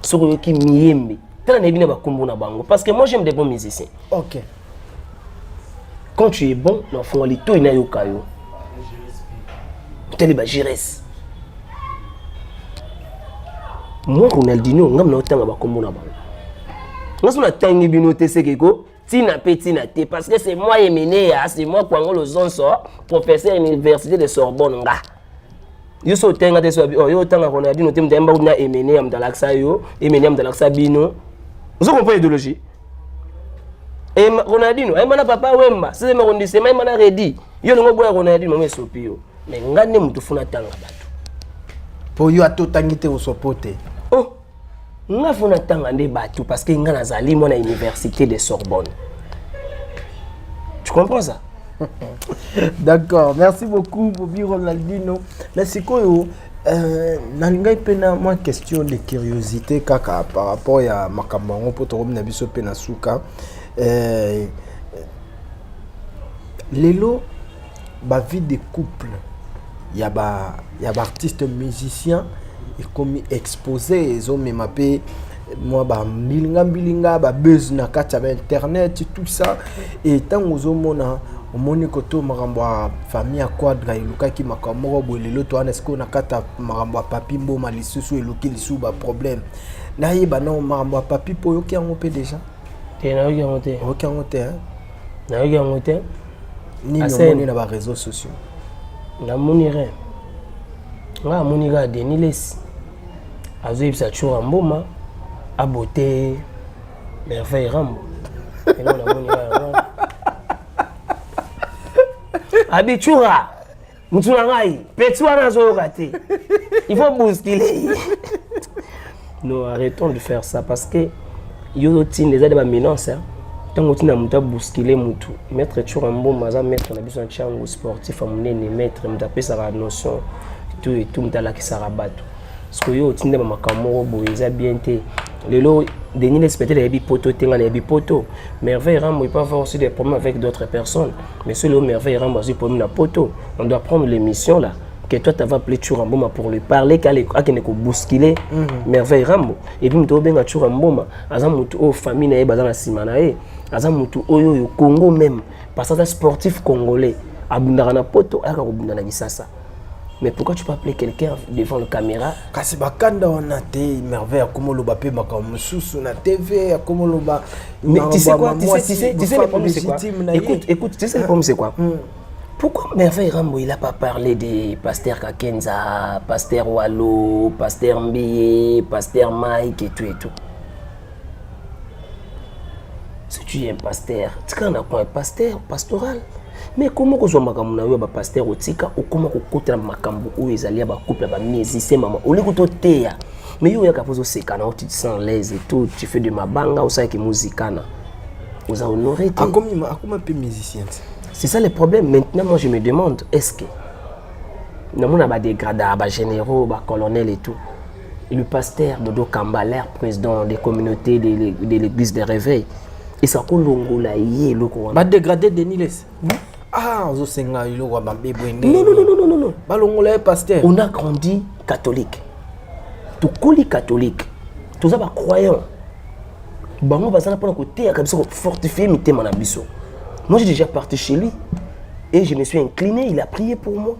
Soko yoki Miyembe. Tana nebina ba kombo na bango parce que moi j'aime des bons musiciens. OK. Quand tu es bon, non font les to ina yokayo. Tele ba Jires. Moi Ronaldinho ngam na otanga ba kombo na bango. Ngaso na tangi bino tesekeko tina petina te parce que c'est moi Yemene c'est moi Kwango le Zonso professeur à l'université de Sorbonne nga. Yo so tenga te so yo tanga Ronaldinho te mdemba na Yemene am dalaksa yo Yemene am dalaksa bino. Vous comprenez l'idéologie? Et Ronaldinho ay mana papa wemba c'est me rondise may mana ready yo ngo boya Ronaldinho me sopio. Mais ngane mutu funa tanga bato po yo atotangite osopote oh nga funa tanga nde bato parce que nga nazali mona université de Sorbonne. Tu comprends ça? D'accord, merci beaucoup Bobby Ronaldinho. Merci koyo nalingai pena moi question de curiosité kaka par rapport à makambo poto na biso pena suka lelo ba vie de couple. Il y a artistes musiciens et comme exposé ils ont même appelé moi ba bilinga ba buzz na kati ya internet tout ça et tant aux homona omoni koto makambo ya famille ya Quadra elukaki makambo moko boye lelo to wana siko na kata makambo ya papi mboma lisusu eluki lisusu ba problème nayeba no makambo ya papi po yoki yango pe déjà te nayoki yango te oyoki yango te nayoki yango te nini omoni na ba réseaux sociaux namoni rien nga amoni kaka Denis Lesi azoyebisa Tchura Mboma abote Merveille Rambo eno namoni kaka yango abi Tchura mutu na ngai peti wana azoyoka te il faut bousculer non arrêtons de faire ça parce que yo tine eza de ba menace ntango tina mutu abousculer mutu maître Tchura Mboma aza maître na biso na ntiango sportif amonene maître mutu apesaka notion et tout mutu alakisaka bato parce que yo otinde bamakambo moko boye eza bien te lelo Denis Lesi peut-être ayebi poto te nga nayebi poto Merveille Rambo il peut avoir aussi des problèmes avec d'autres personnes mais celui où Merveille Rambo a aussi problème na poto on doit prendre l'émission là que toi tu vas appeler Tchura Mboma pour lui parler qu'elle ne bousculer Merveille Rambo et puis mutu obenga Tchura Mboma aza mutu o famille na ye baza na sima na ye aza mutu oyo Congo même parce que c'est sportif congolais abundaka na poto ayaka kobunda na bisasa. Mais pourquoi tu peux appeler quelqu'un devant la caméra? Kasi bakanda wana te Merveille akomolo ba pe makambo susu na TV akomolo ba. Mais tu sais quoi? Tu sais le problème c'est quoi? Écoute, tu sais le problème c'est quoi? Pourquoi Merveille Rambo il a pas parlé des Pasteur Kakenza, Pasteur Wallo, Pasteur Mbiye, Pasteur Mike et tout? Si tu es un pasteur, tu connais quoi un pasteur pastoral? Mais comment que je makambo na yo ba pasteur otika ou comment ko kotela makambo o ezali ba couple ba musicien mama o le koto teya mais yo ya kapozo sekana o tu te sens l'aise et tout tu fais de mabanga ou ça qui musicana vous a honoré akoma pe musicien c'est ça le problème maintenant moi je me demande est-ce que namona ba dégradé ba généraux ba colonel et tout et le pasteur Dodo Kambala président des communautés de l'église des réveils et ça ko longola yé loko ba dégradé Denis Lesi ah, on senga ilo wa bambe bwende. Non. Balongola pasteur. On a grandi catholique. Tout coli catholique. Tout ça ba croyant. Bango bazana pour côté à comme ça fortifier mi thème na biso. Moi j'ai déjà parti chez lui et je me suis incliné, il a prié pour moi.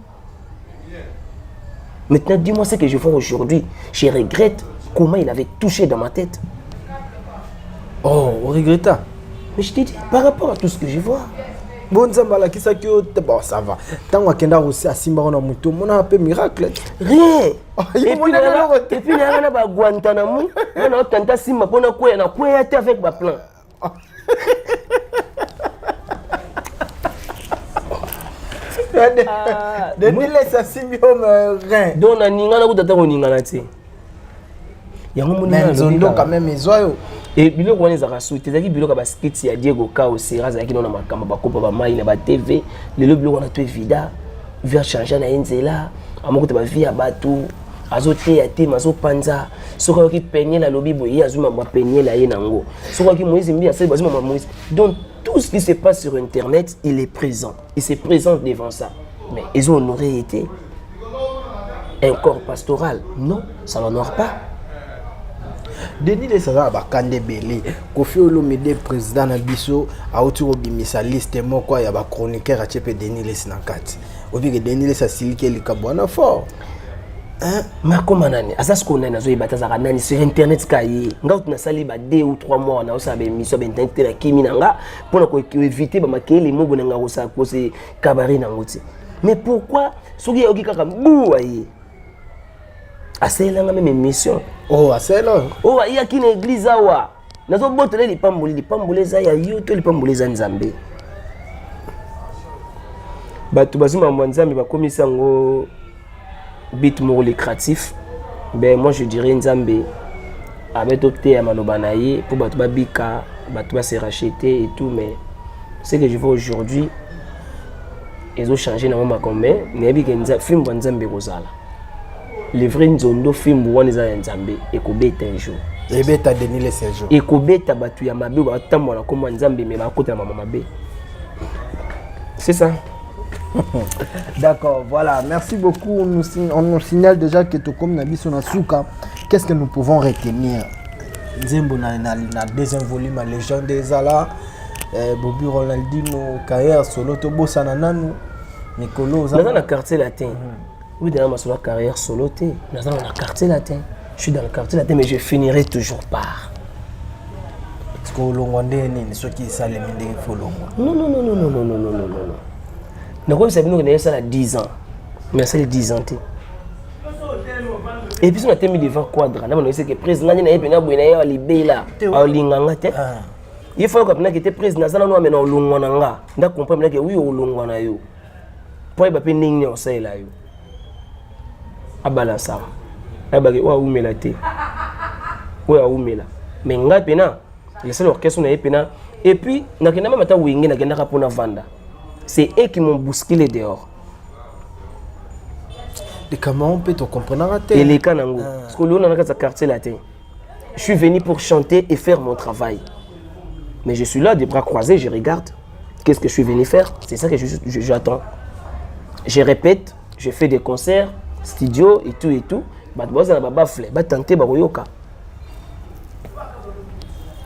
Maintenant dis-moi ce que je vois aujourd'hui. Je regrette comment il avait touché dans ma tête. Oh, on regrette. Mais je te dis par rapport à tout ce que je vois. Bon Zambala qui ça que bon ça va tant akenda aussi asimba on a muto mona un peu miracle rien et puis na ba Guantanamo on a tenta simba pona quoi na quoi était avec ba plan Denis Lesi asimbi homme rien donc na ninga na kutata ko ninga na ti yango moni na zondo quand même ezoyo et biloko wana ezaka suite ezaki biloko ba skits ya Diego Kao Sera ezaki na makambo bakopa ba mai na ba TV lelo biloko wana to evida vers changer na enzela amoko te ba vie ya bato azote ya te mazo panza soko ki peigner la lobby boye azuma ba peigner la ye nango soko ki Moïse Mbi asali bazuma Moïse donc tout ce qui se passe sur internet il est présent il se présente devant ça mais ils ont honoré été un corps pastoral non ça n'honore pas. Denis Lesi a bakande belé Kofi Olomide président na biso auti obimisa liste moko ya ba chroniqueur a tchepe Denis Lesi na kati obi que Denis Lesi asilike likabwana fort hein makoma nani asasi ko nani azoyi batazaka nani sur internet kaye nga utina sali ba 2 ou 3 mois na osa ba émission ba internet na kimi nanga pona ko éviter ba makeli mogo nanga ko sa ko se cabaret na ngoti mais pourquoi soki yoki kaka bu aye asela nga même émission oh asela oh ya kina église awa nazo botele lipamboli za ya yoto lipamboli za nzambe batu bazima mwanzambe bakomisa ngo bit moko lucratif ben moi je dirais nzambe avec opté à maloba na ye pour batu babika batu ba se racheter et tout mais ce que je vois aujourd'hui ils ont changé na mama comme mais bi kenza film nzambe kozala le vrai nzondo film wana za nzambe ekobeta un jour ebeta Denis Lesi un jour ekobeta batu ya mabe batambola comme nzambe mais bakota mama mabe c'est ça. D'accord, voilà, merci beaucoup. On nous signale déjà que tout comme Nabiso Nasuka, qu'est-ce que nous pouvons retenir? Zembo na deuxième volume, la légende des Zala. Bobby Ronaldinho carrière solo to bosana nanu Nicolo dans le quartier latin. Oui, dans ma carrière solo dans le quartier latin. Je suis dans le quartier latin mais je finirai toujours par. Est-ce que Longwande ni ceux qui ça les minde follow Non. Donc ça veut dire que ça a 10 ans. Mais ça les 10 ans. Et puis on a terminé devant quadra. Là on sait que président na epena boina libé là. Olinganga te. Il faut que était président ça na mena olungwana nga. Nda comprendre que oui olungwana yo. Pour ba pe ningi o sai la yo. Abala ça. Abaki wa umela te. Wa umela. Mais nga pena laissez l'orchestre na epena et puis nakenda mata wingi nakenda ka pona vanda. C'est eux qui m'ont bousculé dehors. Et comment on peut te comprendre? Et les Kanango. Parce que l'on a un quartier latin. Je suis venu pour chanter et faire mon travail. Mais je suis là, des bras croisés, je regarde. Qu'est-ce que je suis venu faire? C'est ça que j'attends. Je répète, je fais des concerts, studio et tout et tout. Tenter Baroyoka.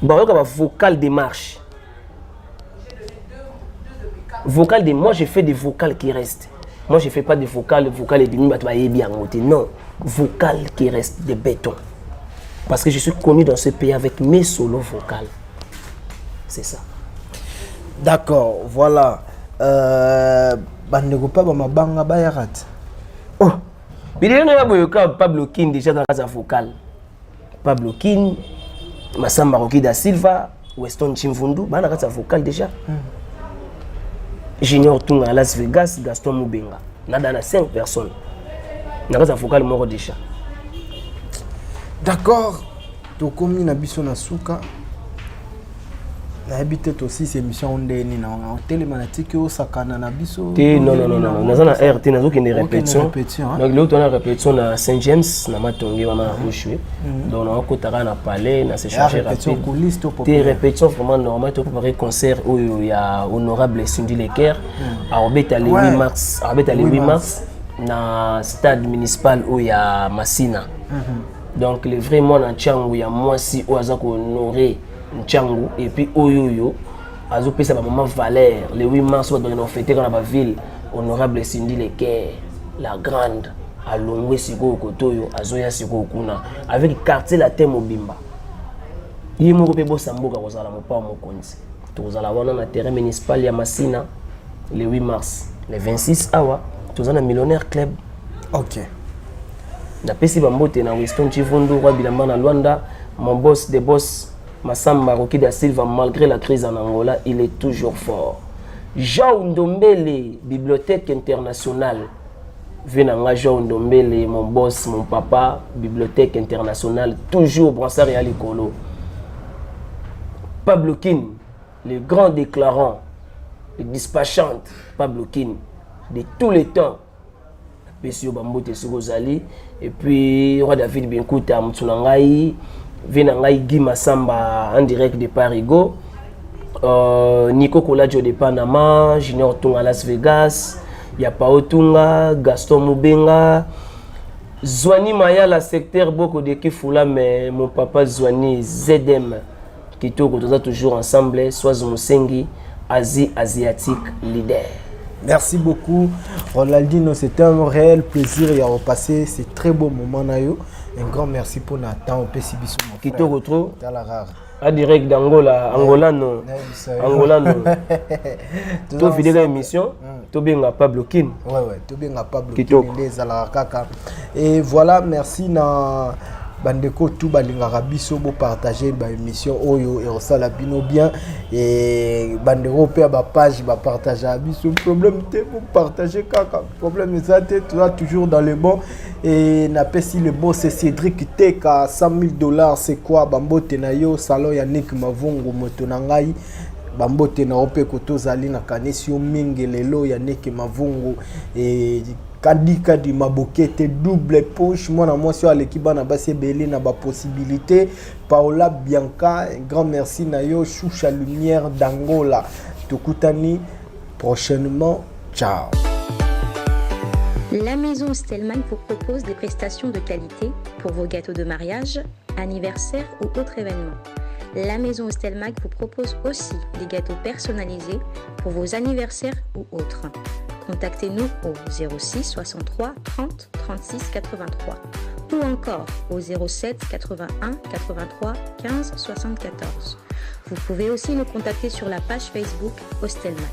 Baroyoka vocal de marche. Vocal de moi, je fais des vocales qui restent. Moi, je ne fais pas de vocales et demi, non, vocales qui restent de béton. Parce que je suis connu dans ce pays avec mes solos vocales. C'est ça. D'accord, voilà. Bandego Paba Mabanga Bayarat. Oh, il y a Pablo Kin déjà dans la vocale. Pablo Kin, Massamba Roki da Silva, Weston Chimvundu, dans la vocale déjà. Junior Tunga à Las Vegas, Gaston Mubenga. Nada na 5 personnes. N'a pas focal mort déjà. D'accord. To komi na biso na suka. Na habité aussi ces émissions on deni na hôtel manatique au sakana na biso. Non. Naza na RT nazo ki répétition. Donc l'autre on a répétition na Saint James na Matongi wana Rochue. Donc on a kotaka na palais na se chercher rapide. Des répétitions vraiment normal to préparer concert où il y a honorable Cindy Lecker à Obeta le 8 mars, à Obeta le 8 mars na stade municipal où il y a Massina. Donc le vrai monde en Tchangu il y a moi si au azako honoré Tchangu et puis Oyoyo azo pesa ba maman Valère le 8 mars on doit fêter dans la ville honorable Cindy Lecker la grande à Longwe siko kotoyo azoya siko kuna avec quartier la thème Mobimba yimo ko pe bo samboka ko zala mopa mokonzi to zala wana na terrain municipal ya Massina le 8 mars le 26 awa to zana millionnaire club. OK. Na pesi bambote na Weston Chivundu kwa bilamba na Luanda mon boss des boss Massamba Roki da Silva malgré la crise en Angola il est toujours fort. Jean Ndombele bibliothèque internationale Venanga Jean Ndombele mon boss mon papa bibliothèque internationale toujours Brassard et Alikolo. Pablo Kin le grand déclarant le dispatchant Pablo Kin de tous les temps. Monsieur Bambote Sugozali et puis Roi David Benkuta Mutsunangai Venangai Guy Massamba en direct de Parigo, Nico Kolajo de Panama, Junior Tunga Las Vegas, Yapao Tunga, Gaston Mubenga, Zouani Maya la secteur beaucoup de Kifula mais mon papa Zouani ZM qui tourne toujours ensemble, soit Musengi, Asie asiatique leader. Merci beaucoup Ronaldinho, c'était un réel plaisir et à repasser ces très beaux moments nayo. Un grand merci pour Nathan Pesibiso qui te retrouve à direct d'Angola, Angolano. Tu fais des émissions, tu bien Pablo Kin. Ouais, tu bien Pablo Kin les Alarkaka. Et voilà, merci na bandeko tout balingaka biso bo partager ba émission oyo et osala bino bien et bandeko pe ba page ba partager biso problème te vous partager kaka problème ça tu es toujours dans le bon et na pesi le boss c'est Cédric Teka $100,000 c'est quoi bambote na yo salon ya Nick Mavungu moto na ngai bambote na ope koto zali na kanisio mingi lelo ya Nick Mavungu et Kadi Mabokete double poche moi sur l'équipe na basi belé na ba possibilité Paola Bianca un grand merci na yo Choucha Lumière d'Angola Tokutani prochainement ciao. La maison Stelman vous propose des prestations de qualité pour vos gâteaux de mariage, anniversaire ou autres événements. La maison Hostelmac vous propose aussi des gâteaux personnalisés pour vos anniversaires ou autres. Contactez-nous au 06 63 30 36 83 ou encore au 07 81 83 15 74. Vous pouvez aussi nous contacter sur la page Facebook Hostelmac.